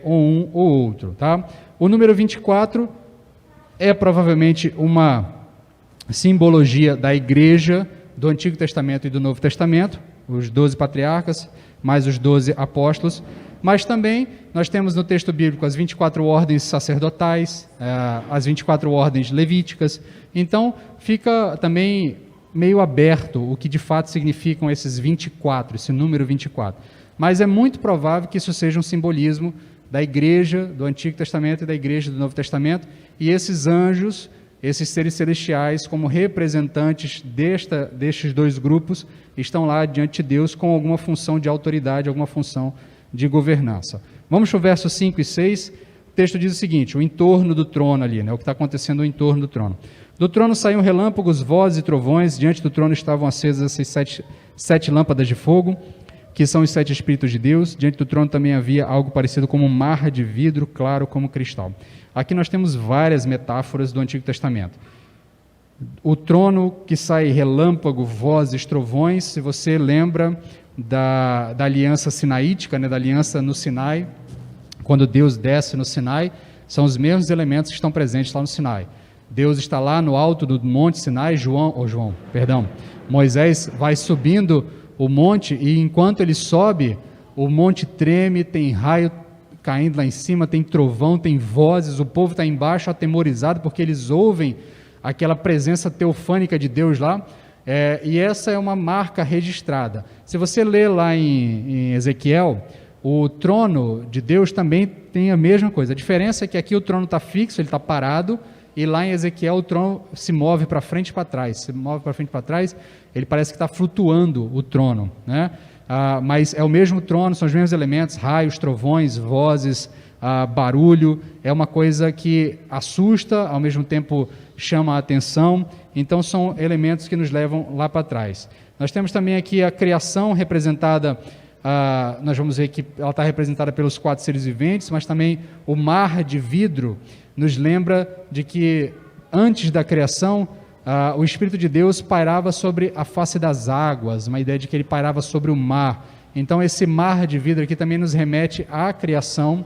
um ou outro, tá? O número 24 é provavelmente uma simbologia da igreja do Antigo Testamento e do Novo Testamento, os 12 patriarcas, mais os 12 apóstolos, mas também nós temos no texto bíblico as 24 ordens sacerdotais, as 24 ordens levíticas. Então, fica também meio aberto o que de fato significam esses 24, esse número 24. Mas é muito provável que isso seja um simbolismo da igreja do Antigo Testamento e da igreja do Novo Testamento, e esses anjos, esses seres celestiais, como representantes destes dois grupos, estão lá diante de Deus com alguma função de autoridade, alguma função de governança. Vamos para o verso 5 e 6, o texto diz o seguinte: o entorno do trono ali, o que está acontecendo no entorno do trono. Do trono saíam relâmpagos, vozes e trovões, diante do trono estavam acesas essas sete lâmpadas de fogo, que são os 7 Espíritos de Deus. Diante do trono também havia algo parecido como um mar de vidro, claro como cristal. Aqui nós temos várias metáforas do Antigo Testamento. O trono que sai relâmpago, vozes, trovões, se você lembra da aliança sinaítica, da aliança no Sinai, quando Deus desce no Sinai, são os mesmos elementos que estão presentes lá no Sinai. Deus está lá no alto do Monte Sinai, Moisés vai subindo o monte, e enquanto ele sobe, o monte treme, tem raio caindo lá em cima, tem trovão, tem vozes, o povo está embaixo atemorizado, porque eles ouvem aquela presença teofânica de Deus lá, e essa é uma marca registrada. Se você ler lá em Ezequiel, o trono de Deus também tem a mesma coisa. A diferença é que aqui o trono está fixo, ele está parado, e lá em Ezequiel o trono se move para frente e para trás. Se move para frente e para trás, ele parece que está flutuando o trono, né? Mas é o mesmo trono, são os mesmos elementos, raios, trovões, vozes, barulho. É uma coisa que assusta, ao mesmo tempo chama a atenção. Então são elementos que nos levam lá para trás. Nós temos também aqui a criação representada, nós vamos ver que ela está representada pelos 4 seres viventes, mas também o mar de vidro nos lembra de que antes da criação, o Espírito de Deus pairava sobre a face das águas, uma ideia de que ele pairava sobre o mar. Então esse mar de vidro aqui também nos remete à criação,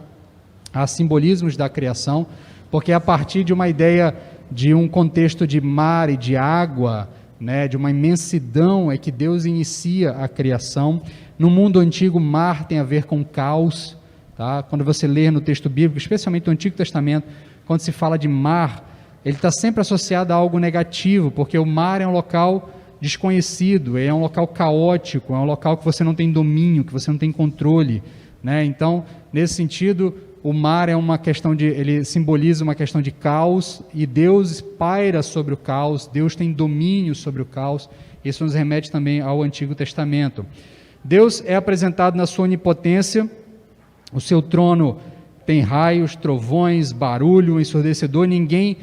a simbolismos da criação, porque a partir de uma ideia de um contexto de mar e de água, né, de uma imensidão, é que Deus inicia a criação. No mundo antigo, mar tem a ver com caos. Tá? Quando você lê no texto bíblico, especialmente no Antigo Testamento, quando se fala de mar, ele está sempre associado a algo negativo, porque o mar é um local desconhecido, é um local caótico, é um local que você não tem domínio, que você não tem controle, né? Então, nesse sentido, o mar é uma questão ele simboliza uma questão de caos, e Deus paira sobre o caos, Deus tem domínio sobre o caos. Isso nos remete também ao Antigo Testamento. Deus é apresentado na sua onipotência, o seu trono tem raios, trovões, barulho ensurdecedor, ninguém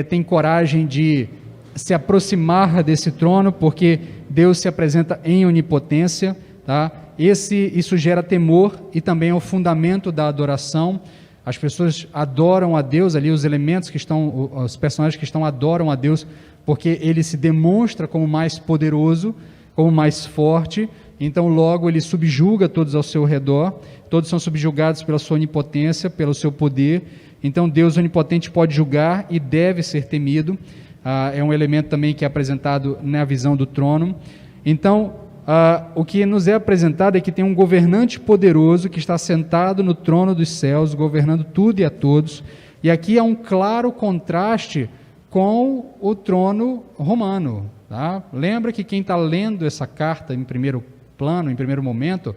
tem coragem de se aproximar desse trono, porque Deus se apresenta em onipotência, tá? Isso gera temor e também é o fundamento da adoração. As pessoas adoram a Deus, ali os elementos que estão, os personagens que estão adoram a Deus, porque ele se demonstra como mais poderoso, como mais forte, então logo ele subjuga todos ao seu redor, todos são subjugados pela sua onipotência, pelo seu poder. Então Deus onipotente pode julgar e deve ser temido. É um elemento também que é apresentado na visão do trono. Então, o que nos é apresentado é que tem um governante poderoso que está sentado no trono dos céus, governando tudo e a todos. E aqui há um claro contraste com o trono romano. Tá? Lembra que quem está lendo essa carta em primeiro plano, em primeiro momento,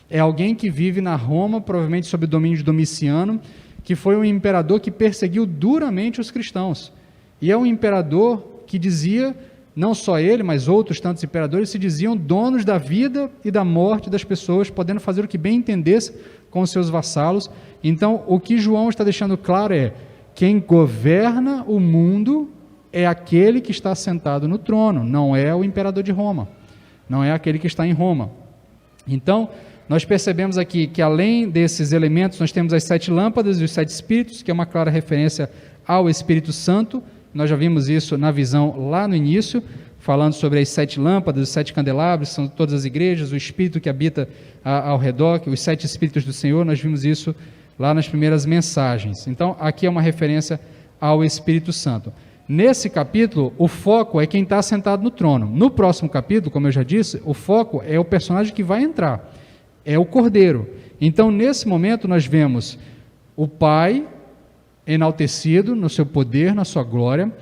é alguém que vive na Roma, provavelmente sob o domínio de Domiciano, que foi um imperador que perseguiu duramente os cristãos. E é um imperador que dizia, não só ele, mas outros tantos imperadores, se diziam donos da vida e da morte das pessoas, podendo fazer o que bem entendesse com os seus vassalos. Então, o que João está deixando claro é, quem governa o mundo é aquele que está sentado no trono, não é o imperador de Roma, não é aquele que está em Roma. Então, nós percebemos aqui que além desses elementos, nós temos as 7 lâmpadas e os 7 espíritos, que é uma clara referência ao Espírito Santo. Nós já vimos isso na visão lá no início, falando sobre as 7 lâmpadas, os 7 candelabros, são todas as igrejas, o Espírito que habita ao redor, os 7 Espíritos do Senhor, nós vimos isso lá nas primeiras mensagens. Então, aqui é uma referência ao Espírito Santo. Nesse capítulo, o foco é quem está sentado no trono. No próximo capítulo, como eu já disse, o foco é o personagem que vai entrar, é o Cordeiro. Então, nesse momento, nós vemos o Pai enaltecido no seu poder, na sua glória,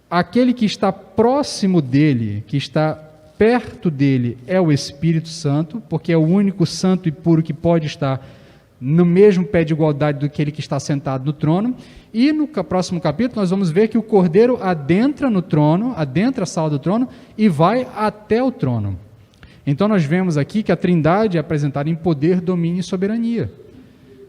aquele que está próximo dele, que está perto dele, é o Espírito Santo, porque é o único santo e puro que pode estar no mesmo pé de igualdade do que ele que está sentado no trono. E no próximo capítulo nós vamos ver que o Cordeiro adentra no trono, adentra a sala do trono e vai até o trono. Então nós vemos aqui que a Trindade é apresentada em poder, domínio e soberania.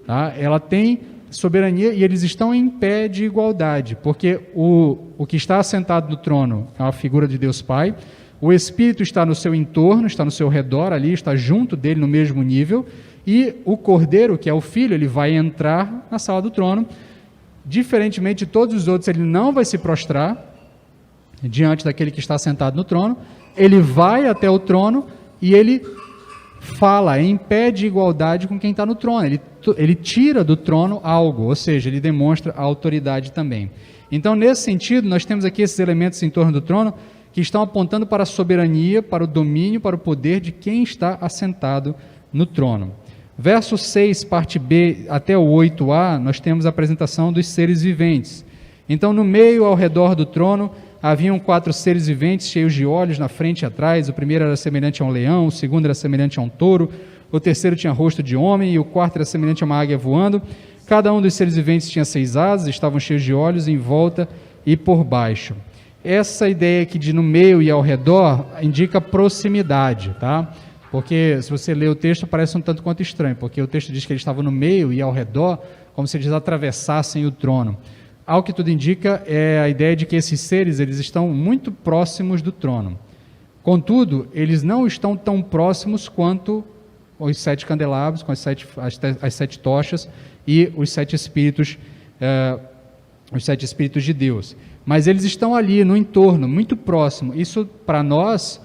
Tá? Ela tem soberania e eles estão em pé de igualdade, porque o que está assentado no trono é uma figura de Deus Pai, o Espírito está no seu entorno, está no seu redor ali, está junto dele no mesmo nível, e o Cordeiro, que é o Filho, ele vai entrar na sala do trono. Diferentemente de todos os outros, ele não vai se prostrar diante daquele que está sentado no trono, ele vai até o trono e ele fala em pé de igualdade com quem está no trono, ele tira do trono algo, ou seja, ele demonstra a autoridade também. Então, nesse sentido, nós temos aqui esses elementos em torno do trono que estão apontando para a soberania, para o domínio, para o poder de quem está assentado no trono. Verso 6, parte B, até o 8a, nós temos a apresentação dos seres viventes. Então, no meio, ao redor do trono, haviam 4 seres viventes cheios de olhos na frente e atrás. O primeiro era semelhante a um leão, o segundo era semelhante a um touro, o terceiro tinha rosto de homem e o quarto era semelhante a uma águia voando. Cada um dos seres viventes tinha 6 asas, estavam cheios de olhos em volta e por baixo. Essa ideia aqui de no meio e ao redor indica proximidade, tá? Porque se você lê o texto parece um tanto quanto estranho, porque o texto diz que eles estavam no meio e ao redor, como se eles atravessassem o trono. Ao que tudo indica é a ideia de que esses seres eles estão muito próximos do trono. Contudo, eles não estão tão próximos quanto os 7 candelabros, com as 7 tochas e os 7 espíritos de Deus. Mas eles estão ali no entorno, muito próximo. Isso, para nós,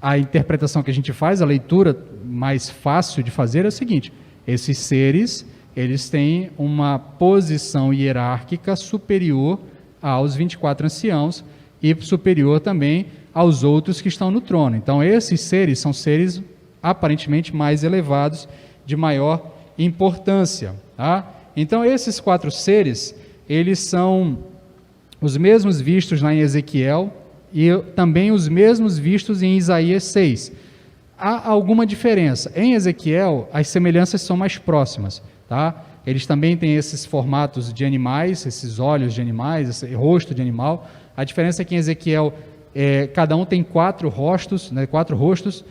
a interpretação que a gente faz, a leitura mais fácil de fazer é o seguinte: esses seres, eles têm uma posição hierárquica superior aos 24 anciãos, e superior também aos outros que estão no trono. Então, esses seres são seres aparentemente mais elevados, de maior importância. Tá? Então, esses 4 seres, eles são os mesmos vistos lá em Ezequiel e também os mesmos vistos em Isaías 6. Há alguma diferença. Em Ezequiel, as semelhanças são mais próximas. Tá? Eles também têm esses formatos de animais, esses olhos de animais, esse rosto de animal. A diferença é que em Ezequiel, cada um tem 4 rostos, né, 4 rostos,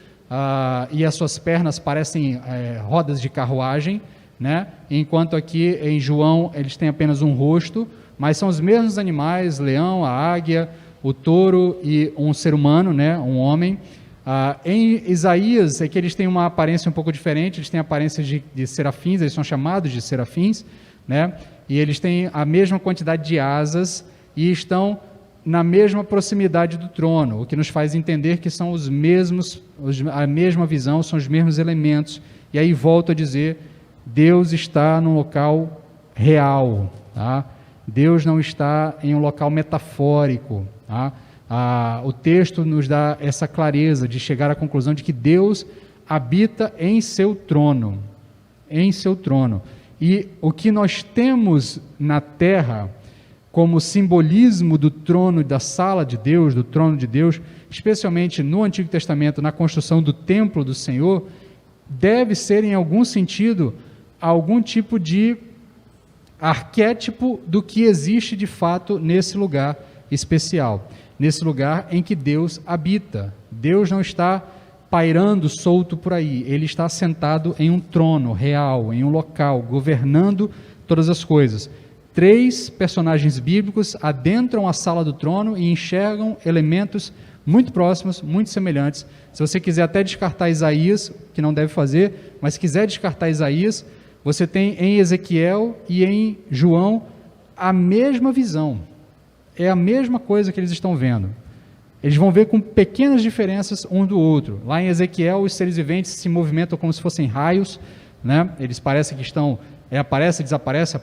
e as suas pernas parecem rodas de carruagem, né? Enquanto aqui em João eles têm apenas um rosto, mas são os mesmos animais: leão, a águia, o touro e um ser humano, né? Um homem. Em Isaías é que eles têm uma aparência um pouco diferente, eles têm aparência de serafins, eles são chamados de serafins, né? E eles têm a mesma quantidade de asas e estão na mesma proximidade do trono, o que nos faz entender que são os mesmos, a mesma visão, são os mesmos elementos. E aí volto a dizer, Deus está num local real, tá? Deus não está em um local metafórico, tá? O texto nos dá essa clareza de chegar à conclusão de que Deus habita em seu trono, e o que nós temos na terra como simbolismo do trono, da sala de Deus, do trono de Deus, especialmente no Antigo Testamento, na construção do templo do Senhor, deve ser, em algum sentido, algum tipo de arquétipo do que existe de fato nesse lugar especial, nesse lugar em que Deus habita. Deus não está pairando solto por aí, Ele está sentado em um trono real, em um local, governando todas as coisas. 3 personagens bíblicos adentram a sala do trono e enxergam elementos muito próximos, muito semelhantes. Se você quiser até descartar Isaías, que não deve fazer, mas se quiser descartar Isaías, você tem em Ezequiel e em João a mesma visão. É a mesma coisa que eles estão vendo. Eles vão ver com pequenas diferenças um do outro. Lá em Ezequiel, os seres viventes se movimentam como se fossem raios, né? Eles parecem que estão... aparece, desaparece,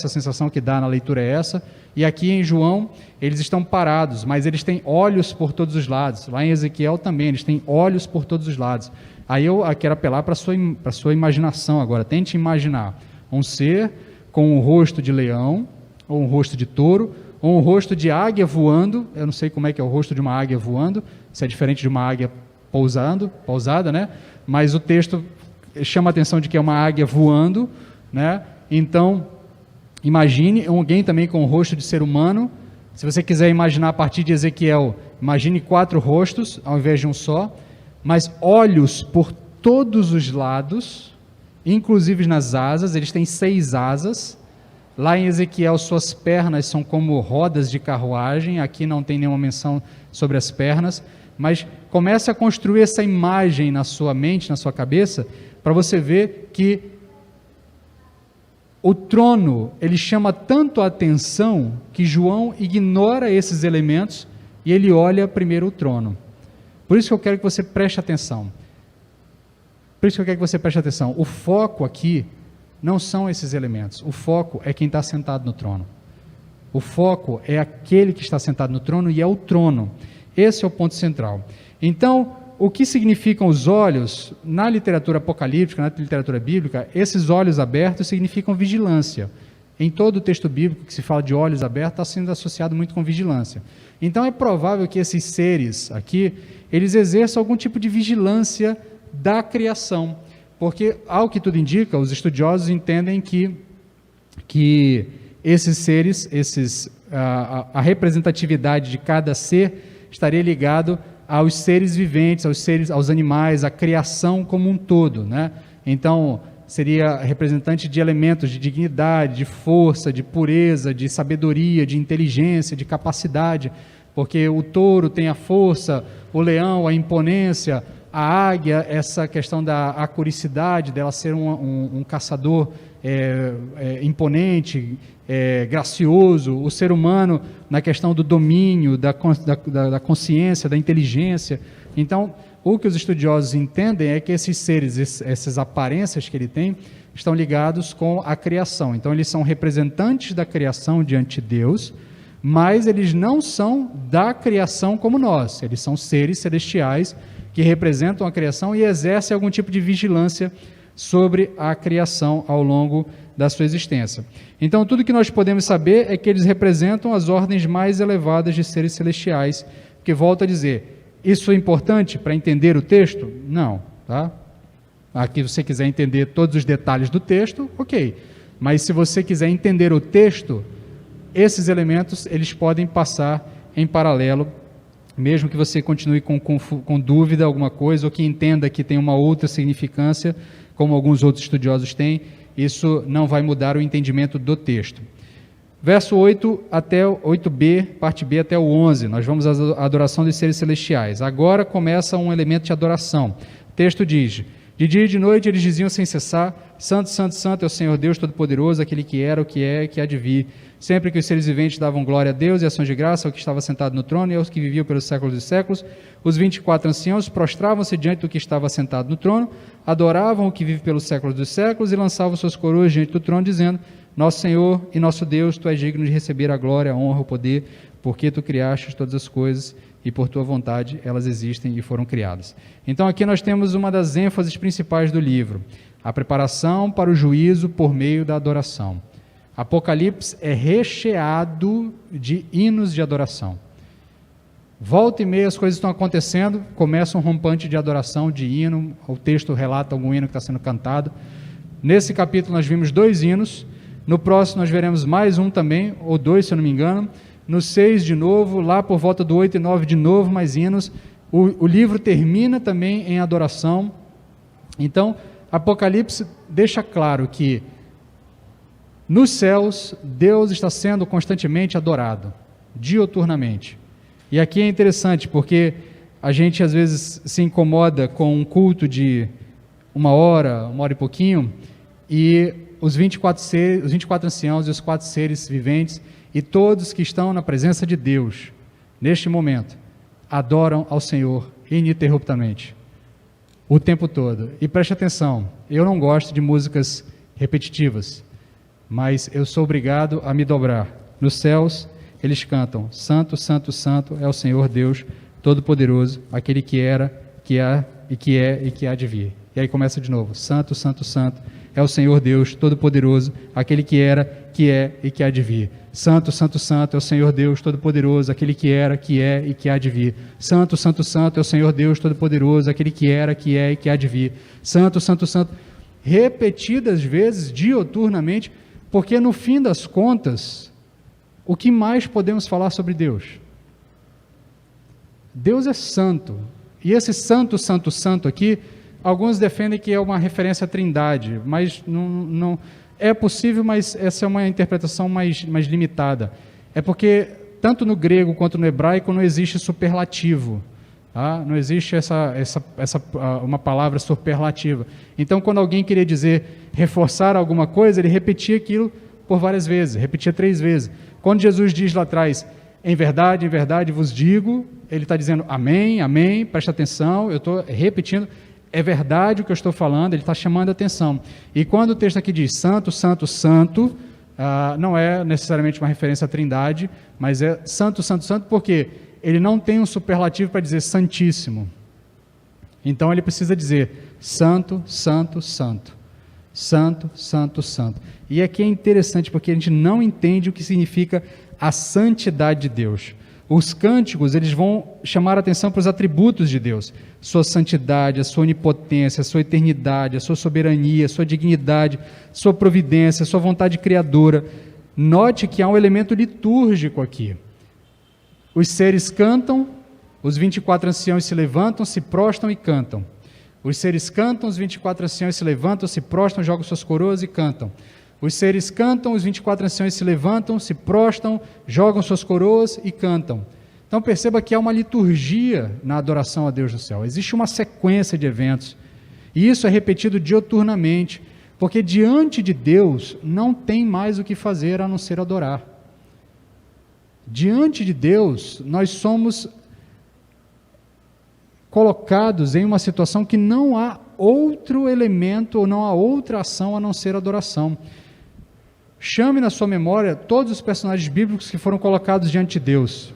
a sensação que dá na leitura é essa. E aqui em João, eles estão parados, mas eles têm olhos por todos os lados. Lá em Ezequiel também, eles têm olhos por todos os lados. Aí eu quero apelar para a sua imaginação agora. Tente imaginar um ser com um rosto de leão, ou um rosto de touro, ou um rosto de águia voando. Eu não sei como é que é o rosto de uma águia voando, se é diferente de uma águia pousada, né? Mas o texto chama a atenção de que é uma águia voando, né? Então, imagine alguém também com o rosto de ser humano. Se você quiser imaginar a partir de Ezequiel, imagine 4 rostos ao invés de um só, mas olhos por todos os lados, inclusive nas asas. Eles têm 6 asas. Lá em Ezequiel, suas pernas são como rodas de carruagem. Aqui não tem nenhuma menção sobre as pernas, mas comece a construir essa imagem na sua mente, na sua cabeça, para você ver que o trono, ele chama tanto a atenção que João ignora esses elementos e ele olha primeiro o trono. Por isso que eu quero que você preste atenção. O foco aqui não são esses elementos. O foco é quem está sentado no trono. O foco é aquele que está sentado no trono e é o trono. Esse é o ponto central. Então, o que significam os olhos, na literatura apocalíptica, na literatura bíblica, esses olhos abertos significam vigilância. Em todo o texto bíblico que se fala de olhos abertos, está sendo associado muito com vigilância. Então é provável que esses seres aqui, eles exerçam algum tipo de vigilância da criação, porque, ao que tudo indica, os estudiosos entendem que esses seres, a representatividade de cada ser estaria ligado aos seres viventes, aos animais, à criação como um todo, né? Então, seria representante de elementos de dignidade, de força, de pureza, de sabedoria, de inteligência, de capacidade, porque o touro tem a força, o leão a imponência, a águia, essa questão da acuricidade, dela ser um caçador imponente, gracioso, o ser humano na questão do domínio, da consciência, da inteligência. Então, o que os estudiosos entendem é que esses seres, essas aparências que ele tem, estão ligados com a criação. Então, eles são representantes da criação diante de Deus, mas eles não são da criação como nós, eles são seres celestiais que representam a criação e exercem algum tipo de vigilância sobre a criação ao longo da sua existência. Então, tudo que nós podemos saber é que eles representam as ordens mais elevadas de seres celestiais, que volto a dizer, isso é importante para entender o texto? Não, tá? Aqui, se você quiser entender todos os detalhes do texto, ok. Mas se você quiser entender o texto, esses elementos, eles podem passar em paralelo, mesmo que você continue com dúvida alguma coisa, ou que entenda que tem uma outra significância, como alguns outros estudiosos têm, isso não vai mudar o entendimento do texto. Verso 8 até 8b, parte B até o 11, nós vamos à adoração dos seres celestiais. Agora começa um elemento de adoração. O texto diz: de dia e de noite eles diziam sem cessar: Santo, Santo, Santo é o Senhor Deus Todo-Poderoso, aquele que era, o que é e que há de vir. Sempre que os seres viventes davam glória a Deus e ações de graça ao que estava sentado no trono e aos que viviam pelos séculos dos séculos, os 24 anciãos prostravam-se diante do que estava sentado no trono, adoravam o que vive pelos séculos dos séculos e lançavam suas coroas diante do trono, dizendo: Nosso Senhor e nosso Deus, Tu és digno de receber a glória, a honra, o poder, porque Tu criaste todas as coisas e por Tua vontade elas existem e foram criadas. Então aqui nós temos uma das ênfases principais do livro, a preparação para o juízo por meio da adoração. Apocalipse é recheado de hinos de adoração. Volta e meia as coisas estão acontecendo, começa um rompante de adoração, de hino, o texto relata algum hino que está sendo cantado. Nesse capítulo nós vimos 2 hinos, no próximo nós veremos mais um também, ou 2 se eu não me engano, no 6 de novo, lá por volta do 8 e 9 de novo mais hinos. O livro termina também em adoração. Então, Apocalipse deixa claro que nos céus, Deus está sendo constantemente adorado, dioturnamente. E aqui é interessante, porque a gente às vezes se incomoda com um culto de 1 hora e pouquinho, e os 24 anciãos e os 4 seres viventes, e todos que estão na presença de Deus, neste momento, adoram ao Senhor ininterruptamente, o tempo todo. E preste atenção, eu não gosto de músicas repetitivas, mas eu sou obrigado a me dobrar. Nos céus, eles cantam: Santo, Santo, Santo é o Senhor Deus Todo-Poderoso, aquele que era, que há e que é e que há de vir. E aí começa de novo: Santo, Santo, Santo é o Senhor Deus Todo-Poderoso, aquele que era, que é e que há de vir. Santo, Santo, Santo é o Senhor Deus Todo-Poderoso, aquele que era, que é e que há de vir. Santo, Santo, Santo é o Senhor Deus Todo-Poderoso, aquele que era, que é e que há de vir. Santo, Santo, Santo, repetidas vezes, dioturnamente, porque no fim das contas, o que mais podemos falar sobre Deus? Deus é santo, e esse santo, santo, santo aqui, alguns defendem que é uma referência à Trindade, mas não é possível, mas essa é uma interpretação mais limitada. É porque, tanto no grego quanto no hebraico, não existe superlativo. Tá? Não existe uma palavra superlativa. Então, quando alguém queria reforçar alguma coisa, ele repetia aquilo por várias vezes, repetia 3 vezes. Quando Jesus diz lá atrás: em verdade vos digo, ele está dizendo amém, amém, presta atenção, eu estou repetindo, é verdade o que eu estou falando, ele está chamando a atenção. E quando o texto aqui diz santo, santo, santo, não é necessariamente uma referência à Trindade, mas é santo, santo, santo, porque ele não tem um superlativo para dizer santíssimo. Então ele precisa dizer santo, santo, santo. Santo, santo, santo. E aqui é interessante porque a gente não entende o que significa a santidade de Deus. Os cânticos, eles vão chamar a atenção para os atributos de Deus. Sua santidade, a sua onipotência, a sua eternidade, a sua soberania, a sua dignidade, sua providência, a sua vontade criadora. Note que há um elemento litúrgico aqui. Os seres cantam, os 24 anciãos se levantam, se prostram e cantam. Os seres cantam, os 24 anciãos se levantam, se prostram, jogam suas coroas e cantam. Os seres cantam, os 24 anciãos se levantam, se prostram, jogam suas coroas e cantam. Então perceba que há uma liturgia na adoração a Deus do céu. Existe uma sequência de eventos. E isso é repetido dioturnamente, porque diante de Deus não tem mais o que fazer a não ser adorar. Diante de Deus, nós somos colocados em uma situação que não há outro elemento ou não há outra ação a não ser adoração. Chame na sua memória todos os personagens bíblicos que foram colocados diante de Deus.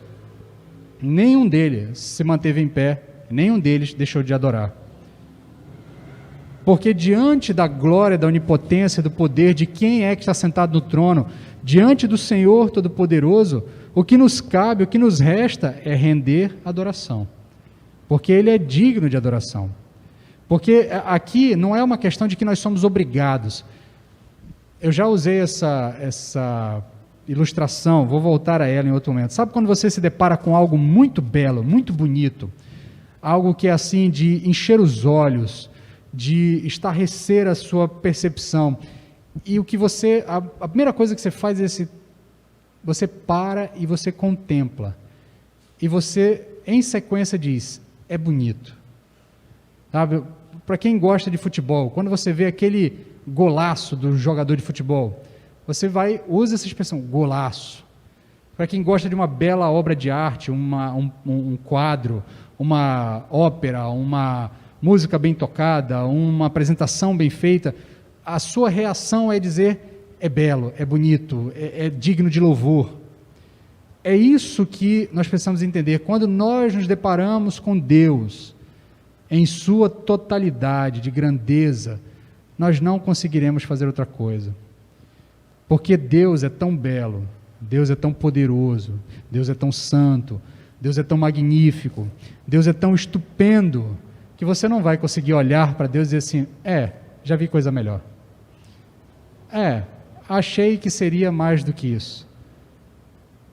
Nenhum deles se manteve em pé, nenhum deles deixou de adorar. Porque diante da glória, da onipotência, do poder de quem é que está sentado no trono, diante do Senhor Todo-Poderoso, o que nos cabe, o que nos resta é render adoração. Porque Ele é digno de adoração. Porque aqui não é uma questão de que nós somos obrigados. Eu já usei essa ilustração, vou voltar a ela em outro momento. Sabe quando você se depara com algo muito belo, muito bonito, algo que é assim de encher os olhos, de estarrecer a sua percepção, e o que a primeira coisa que você faz é você para e você contempla, e você em sequência diz, é bonito, sabe? Para quem gosta de futebol, quando você vê aquele golaço do jogador de futebol, você usa essa expressão, golaço. Para quem gosta de uma bela obra de arte, um quadro, uma ópera, uma música bem tocada, uma apresentação bem feita, a sua reação é dizer, é belo, é bonito, é digno de louvor. É isso que nós precisamos entender. Quando nós nos deparamos com Deus, em sua totalidade de grandeza, nós não conseguiremos fazer outra coisa. Porque Deus é tão belo, Deus é tão poderoso, Deus é tão santo, Deus é tão magnífico, Deus é tão estupendo, que você não vai conseguir olhar para Deus e dizer assim, já vi coisa melhor. Achei que seria mais do que isso.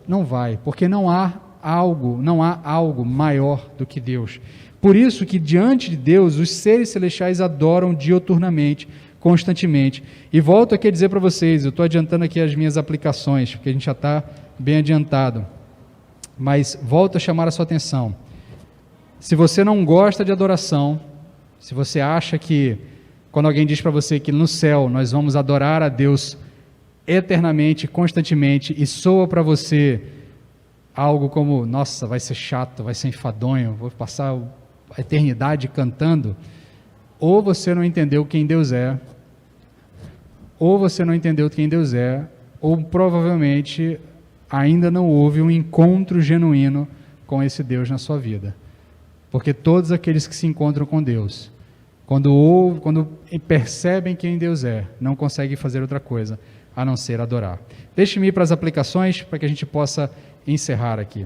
Não vai, porque não há algo maior do que Deus. Por isso que diante de Deus, os seres celestiais adoram dioturnamente, constantemente. E volto aqui a dizer para vocês, eu estou adiantando aqui as minhas aplicações, porque a gente já está bem adiantado. Mas volto a chamar a sua atenção. Se você não gosta de adoração, se você acha que, quando alguém diz para você que no céu nós vamos adorar a Deus eternamente, constantemente, e soa para você algo como, nossa, vai ser chato, vai ser enfadonho, vou passar a eternidade cantando, ou você não entendeu quem Deus é, ou provavelmente ainda não houve um encontro genuíno com esse Deus na sua vida. Porque todos aqueles que se encontram com Deus, quando percebem quem Deus é, não conseguem fazer outra coisa a não ser adorar. Deixe-me ir para as aplicações, para que a gente possa encerrar aqui.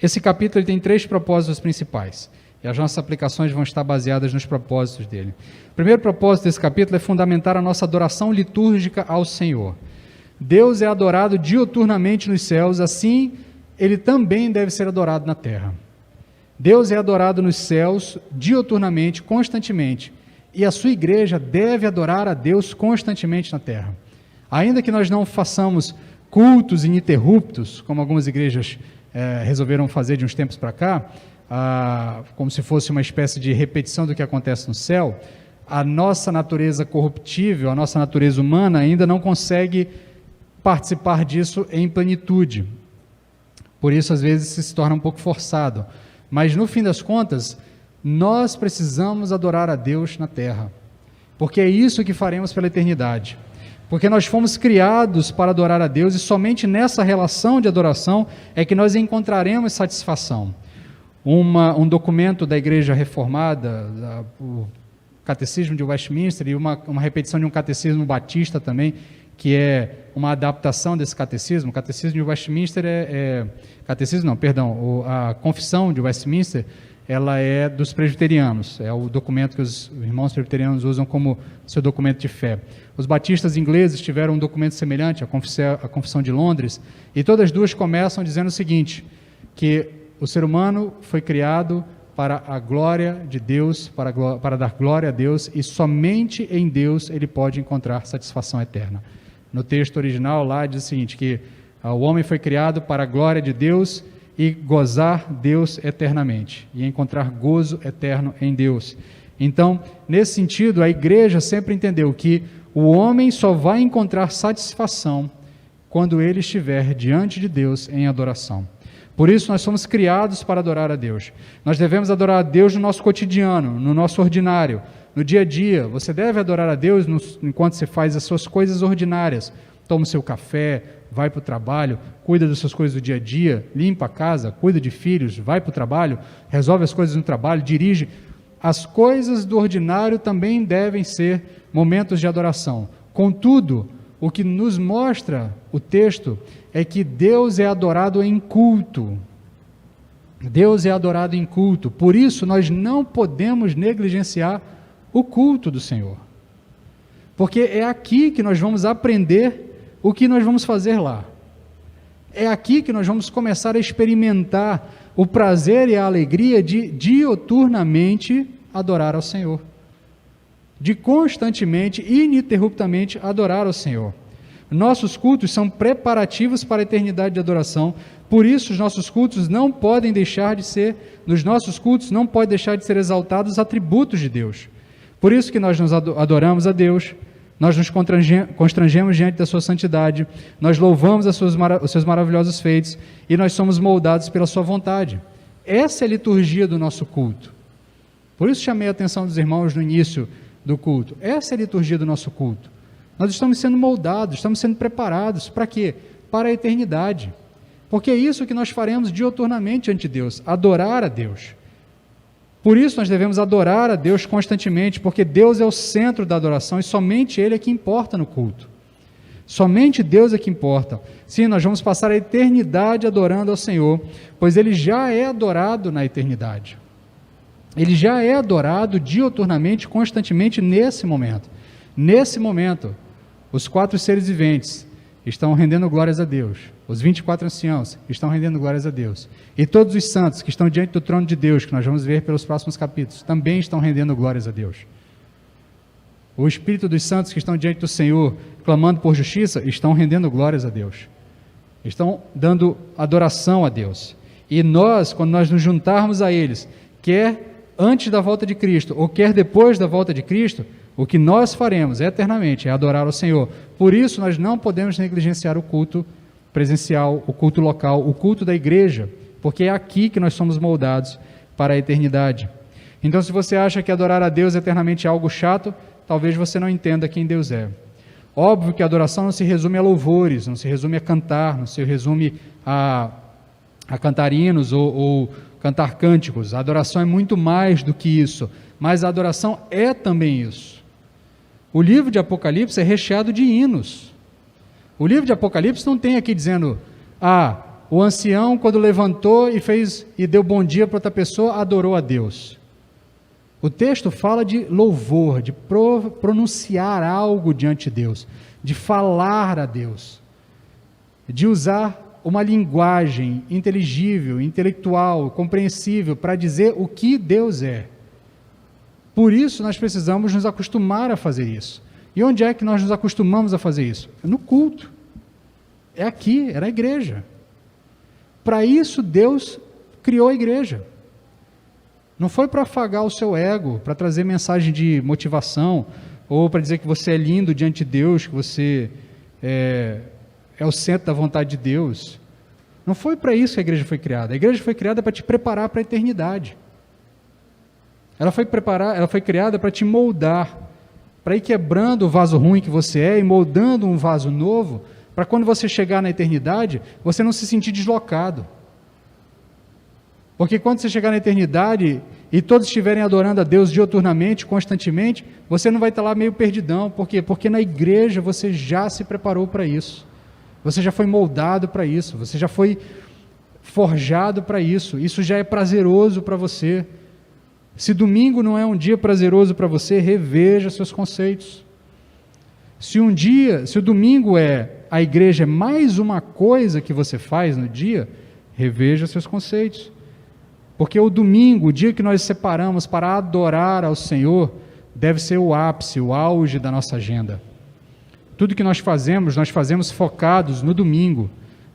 Esse capítulo ele tem 3 propósitos principais, e as nossas aplicações vão estar baseadas nos propósitos dele. O primeiro propósito desse capítulo é fundamentar a nossa adoração litúrgica ao Senhor. Deus é adorado diuturnamente nos céus, assim ele também deve ser adorado na terra. Deus é adorado nos céus diuturnamente, constantemente, e a sua igreja deve adorar a Deus constantemente na terra. Ainda que nós não façamos cultos ininterruptos, como algumas igrejas resolveram fazer de uns tempos para cá, como se fosse uma espécie de repetição do que acontece no céu, a nossa natureza corruptível, a nossa natureza humana ainda não consegue participar disso em plenitude. Por isso, às vezes, se torna um pouco forçado. Mas, no fim das contas, nós precisamos adorar a Deus na terra, porque é isso que faremos pela eternidade. Porque nós fomos criados para adorar a Deus, e somente nessa relação de adoração é que nós encontraremos satisfação. Um documento da Igreja Reformada, o Catecismo de Westminster, e uma repetição de um catecismo batista também, que é uma adaptação desse catecismo. O Catecismo de Westminster a Confissão de Westminster, ela é dos presbiterianos, é o documento que os irmãos presbiterianos usam como seu documento de fé. Os batistas ingleses tiveram um documento semelhante, a Confissão de Londres, e todas as duas começam dizendo o seguinte, que o ser humano foi criado para a glória de Deus, para dar glória a Deus, e somente em Deus ele pode encontrar satisfação eterna. No texto original lá diz o seguinte, que o homem foi criado para a glória de Deus e gozar Deus eternamente, e encontrar gozo eterno em Deus. Então, nesse sentido, a igreja sempre entendeu que o homem só vai encontrar satisfação quando ele estiver diante de Deus em adoração. Por isso, nós somos criados para adorar a Deus. Nós devemos adorar a Deus no nosso cotidiano, no nosso ordinário, no dia a dia. Você deve adorar a Deus enquanto você faz as suas coisas ordinárias, toma o seu café, vai para o trabalho, cuida das suas coisas do dia a dia, limpa a casa, cuida de filhos, vai para o trabalho, resolve as coisas no trabalho, dirige. As coisas do ordinário também devem ser momentos de adoração. Contudo, o que nos mostra o texto é que Deus é adorado em culto. Deus é adorado em culto. Por isso, nós não podemos negligenciar o culto do Senhor. Porque é aqui que nós vamos aprender o que nós vamos fazer lá. É aqui que nós vamos começar a experimentar o prazer e a alegria de diuturnamente adorar ao Senhor. De constantemente, ininterruptamente adorar ao Senhor. Nossos cultos são preparativos para a eternidade de adoração, por isso os nossos cultos não podem deixar de ser, nos nossos cultos não pode deixar de ser exaltados os atributos de Deus. Por isso que nós nos adoramos a Deus, nós nos constrangemos diante da sua santidade, nós louvamos os seus maravilhosos feitos e nós somos moldados pela sua vontade. Essa é a liturgia do nosso culto. Por isso chamei a atenção dos irmãos no início do culto. Essa é a liturgia do nosso culto. Nós estamos sendo moldados, estamos sendo preparados. Para quê? Para a eternidade. Porque é isso que nós faremos diuturnamente ante Deus, adorar a Deus. Por isso nós devemos adorar a Deus constantemente, porque Deus é o centro da adoração e somente Ele é que importa no culto. Somente Deus é que importa. Sim, nós vamos passar a eternidade adorando ao Senhor, pois Ele já é adorado na eternidade. Ele já é adorado diuturnamente, constantemente nesse momento. Nesse momento, os 4 seres viventes estão rendendo glórias a Deus. Os 24 anciãos estão rendendo glórias a Deus. E todos os santos que estão diante do trono de Deus, que nós vamos ver pelos próximos capítulos, também estão rendendo glórias a Deus. O Espírito dos santos que estão diante do Senhor, clamando por justiça, estão rendendo glórias a Deus. Estão dando adoração a Deus. E nós, quando nós nos juntarmos a eles, quer antes da volta de Cristo, ou quer depois da volta de Cristo, o que nós faremos eternamente é adorar ao Senhor. Por isso, nós não podemos negligenciar o culto presencial, o culto local, o culto da igreja, porque é aqui que nós somos moldados para a eternidade. Então, se você acha que adorar a Deus eternamente é algo chato, talvez você não entenda quem Deus é. Óbvio que a adoração não se resume a louvores, não se resume a cantar, não se resume a cantar hinos ou cantar cânticos. A adoração é muito mais do que isso, mas a adoração é também isso. O livro de Apocalipse é recheado de hinos. O livro de Apocalipse não tem aqui dizendo, o ancião quando levantou e deu bom dia para outra pessoa, adorou a Deus. O texto fala de louvor, de pronunciar algo diante de Deus, de falar a Deus, de usar uma linguagem inteligível, intelectual, compreensível, para dizer o que Deus é. Por isso, nós precisamos nos acostumar a fazer isso. E onde é que nós nos acostumamos a fazer isso? No culto. É aqui, é na igreja. Para isso, Deus criou a igreja. Não foi para afagar o seu ego, para trazer mensagem de motivação, ou para dizer que você é lindo diante de Deus, que você é o centro da vontade de Deus. Não foi para isso que a igreja foi criada. A igreja foi criada para te preparar para a eternidade. Ela foi criada para te moldar, para ir quebrando o vaso ruim que você é e moldando um vaso novo, para quando você chegar na eternidade, você não se sentir deslocado. Porque quando você chegar na eternidade e todos estiverem adorando a Deus diuturnamente, constantemente, você não vai estar lá meio perdidão. Por quê? Porque na igreja você já se preparou para isso. Você já foi moldado para isso. Você já foi forjado para isso. Isso já é prazeroso para você. Se domingo não é um dia prazeroso para você, reveja seus conceitos. Se o domingo a igreja é mais uma coisa que você faz no dia, reveja seus conceitos. Porque o domingo, o dia que nós separamos para adorar ao Senhor, deve ser o ápice, o auge da nossa agenda. Tudo que nós fazemos focados no domingo,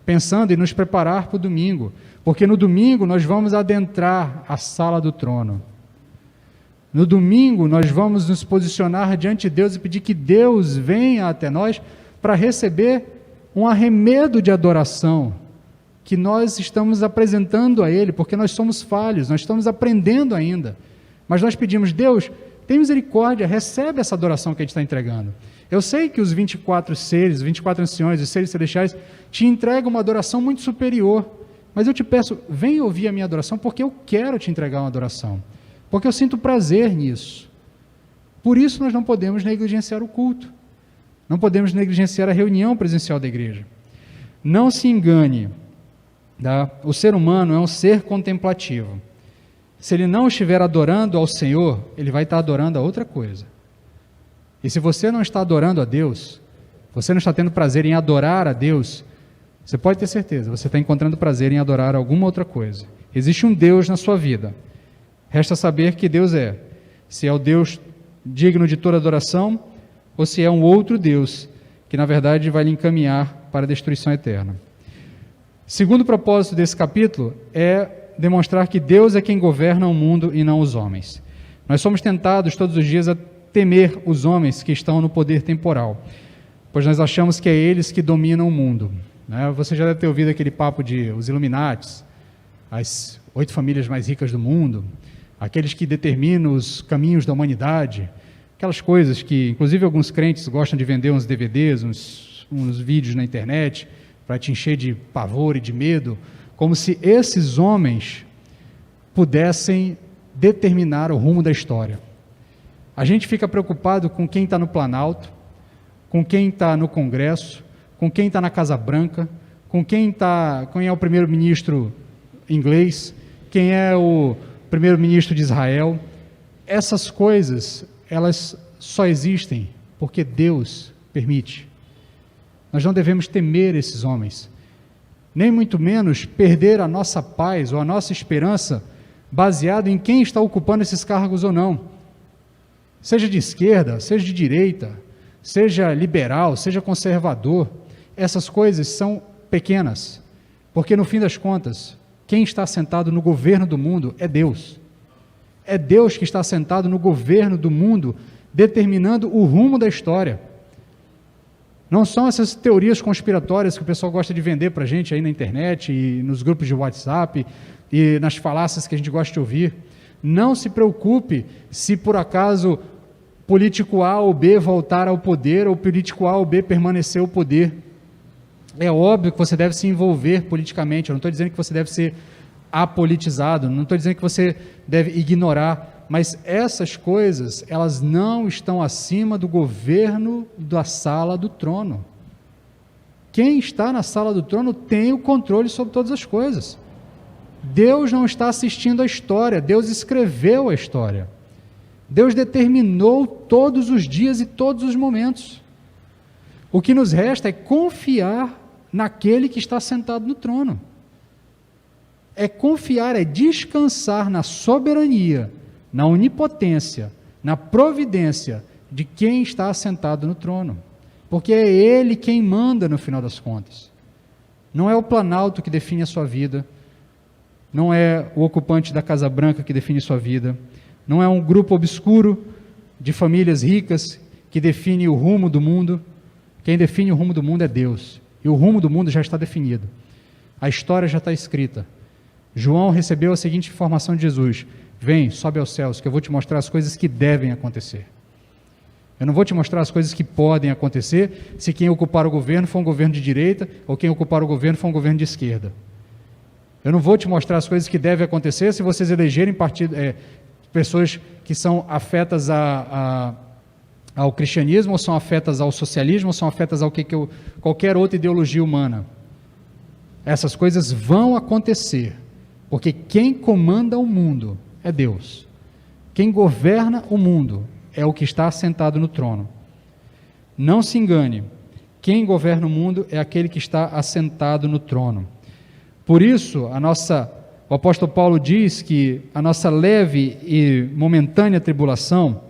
pensando em nos preparar para o domingo. Porque no domingo nós vamos adentrar a sala do trono. No domingo, nós vamos nos posicionar diante de Deus e pedir que Deus venha até nós para receber um arremedo de adoração que nós estamos apresentando a Ele, porque nós somos falhos, nós estamos aprendendo ainda. Mas nós pedimos, Deus, tem misericórdia, recebe essa adoração que a gente está entregando. Eu sei que os 24 seres, 24 anciões, os seres celestiais, te entregam uma adoração muito superior, mas eu te peço, vem ouvir a minha adoração, porque eu quero te entregar uma adoração, porque eu sinto prazer nisso. Por isso nós não podemos negligenciar o culto, não podemos negligenciar a reunião presencial da igreja. Não se engane, tá? O ser humano é um ser contemplativo. Se ele não estiver adorando ao Senhor, ele vai estar adorando a outra coisa. E se você não está adorando a Deus, você não está tendo prazer em adorar a Deus, você pode ter certeza, você está encontrando prazer em adorar alguma outra coisa. Existe um Deus na sua vida. Resta saber que Deus é. Se é o Deus digno de toda adoração, ou se é um outro Deus, que na verdade vai lhe encaminhar para a destruição eterna. Segundo propósito desse capítulo é demonstrar que Deus é quem governa o mundo e não os homens. Nós somos tentados todos os dias a temer os homens que estão no poder temporal, pois nós achamos que é eles que dominam o mundo, né? Você já deve ter ouvido aquele papo de os Illuminates, as 8 famílias mais ricas do mundo, aqueles que determinam os caminhos da humanidade, aquelas coisas que, inclusive, alguns crentes gostam de vender uns DVDs, uns vídeos na internet, para te encher de pavor e de medo, como se esses homens pudessem determinar o rumo da história. A gente fica preocupado com quem está no Planalto, com quem está no Congresso, com quem está na Casa Branca, com quem é o primeiro-ministro inglês, quem é o primeiro-ministro de Israel. Essas coisas, elas só existem porque Deus permite. Nós não devemos temer esses homens, nem muito menos perder a nossa paz ou a nossa esperança baseado em quem está ocupando esses cargos ou não. Seja de esquerda, seja de direita, seja liberal, seja conservador, essas coisas são pequenas, porque no fim das contas, quem está sentado no governo do mundo é Deus. É Deus que está sentado no governo do mundo, determinando o rumo da história. Não são essas teorias conspiratórias que o pessoal gosta de vender para a gente aí na internet e nos grupos de WhatsApp e nas falácias que a gente gosta de ouvir. Não se preocupe se por acaso político A ou B voltar ao poder ou político A ou B permanecer ao poder. É óbvio que você deve se envolver politicamente, eu não estou dizendo que você deve ser apolitizado, não estou dizendo que você deve ignorar, mas essas coisas, elas não estão acima do governo da sala do trono. Quem está na sala do trono tem o controle sobre todas as coisas. Deus não está assistindo a história, Deus escreveu a história. Deus determinou todos os dias e todos os momentos. O que nos resta é confiar naquele que está sentado no trono. É confiar, é descansar na soberania, na onipotência, na providência de quem está assentado no trono. Porque é Ele quem manda no final das contas. Não é o Planalto que define a sua vida, não é o ocupante da Casa Branca que define sua vida, não é um grupo obscuro de famílias ricas que define o rumo do mundo. Quem define o rumo do mundo é Deus, e o rumo do mundo já está definido, a história já está escrita. João recebeu a seguinte informação de Jesus: vem, sobe aos céus, que eu vou te mostrar as coisas que devem acontecer. Eu não vou te mostrar as coisas que podem acontecer se quem ocupar o governo for um governo de direita ou quem ocupar o governo for um governo de esquerda. Eu não vou te mostrar as coisas que devem acontecer se vocês elegerem pessoas que são afetas ao cristianismo, ou são afetas ao socialismo, ou são afetas ao qualquer outra ideologia humana. Essas coisas vão acontecer, porque quem comanda o mundo é Deus. Quem governa o mundo é o que está assentado no trono. Não se engane, quem governa o mundo é aquele que está assentado no trono. Por isso, o apóstolo Paulo diz que a nossa leve e momentânea tribulação,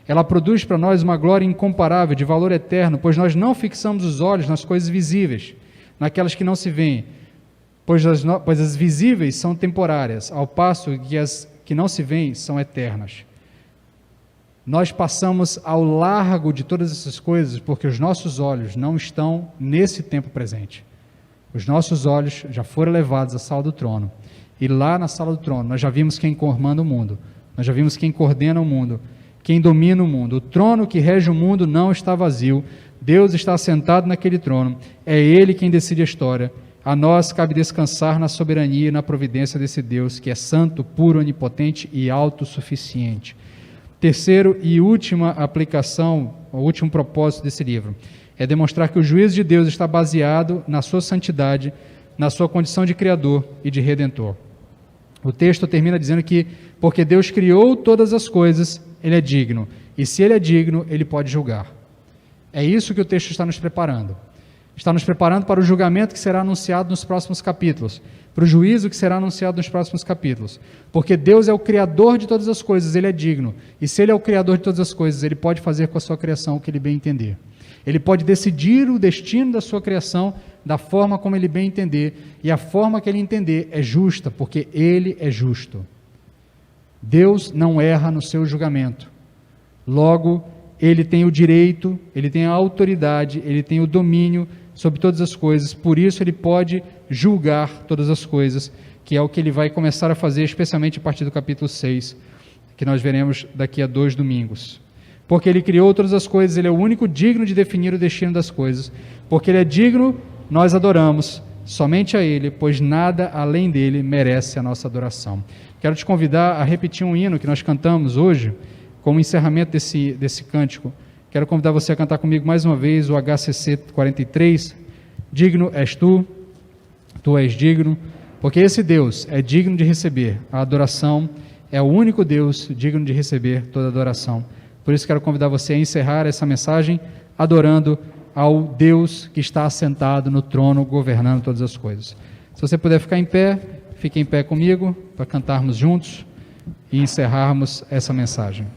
ela produz para nós uma glória incomparável, de valor eterno, pois nós não fixamos os olhos nas coisas visíveis, naquelas que não se veem, pois as visíveis são temporárias, ao passo que as que não se veem são eternas. Nós passamos ao largo de todas essas coisas, porque os nossos olhos não estão nesse tempo presente. Os nossos olhos já foram levados à sala do trono, e lá na sala do trono nós já vimos quem comanda o mundo, nós já vimos quem coordena o mundo, quem domina o mundo. O trono que rege o mundo não está vazio. Deus está assentado naquele trono. É Ele quem decide a história. A nós cabe descansar na soberania e na providência desse Deus, que é santo, puro, onipotente e autossuficiente. Terceiro e última aplicação, o último propósito desse livro, é demonstrar que o juízo de Deus está baseado na sua santidade, na sua condição de Criador e de Redentor. O texto termina dizendo que, porque Deus criou todas as coisas, Ele é digno. E se Ele é digno, Ele pode julgar. É isso que o texto está nos preparando. Está nos preparando para o julgamento que será anunciado nos próximos capítulos, para o juízo que será anunciado nos próximos capítulos. Porque Deus é o Criador de todas as coisas, Ele é digno. E se Ele é o Criador de todas as coisas, Ele pode fazer com a sua criação o que Ele bem entender. Ele pode decidir o destino da sua criação da forma como Ele bem entender. E a forma que Ele entender é justa, porque Ele é justo. Deus não erra no seu julgamento. Logo, Ele tem o direito, Ele tem a autoridade, Ele tem o domínio sobre todas as coisas, por isso Ele pode julgar todas as coisas, que é o que Ele vai começar a fazer, especialmente a partir do capítulo 6, que nós veremos daqui a 2 domingos. Porque Ele criou todas as coisas, Ele é o único digno de definir o destino das coisas. Porque Ele é digno, nós adoramos somente a Ele, pois nada além dEle merece a nossa adoração. Quero te convidar a repetir um hino que nós cantamos hoje, como encerramento desse cântico. Quero convidar você a cantar comigo mais uma vez o HCC 43. Digno és tu, tu és digno, porque esse Deus é digno de receber a adoração, é o único Deus digno de receber toda a adoração. Por isso quero convidar você a encerrar essa mensagem adorando ao Deus que está assentado no trono, governando todas as coisas. Se você puder ficar em pé, fique em pé comigo para cantarmos juntos e encerrarmos essa mensagem.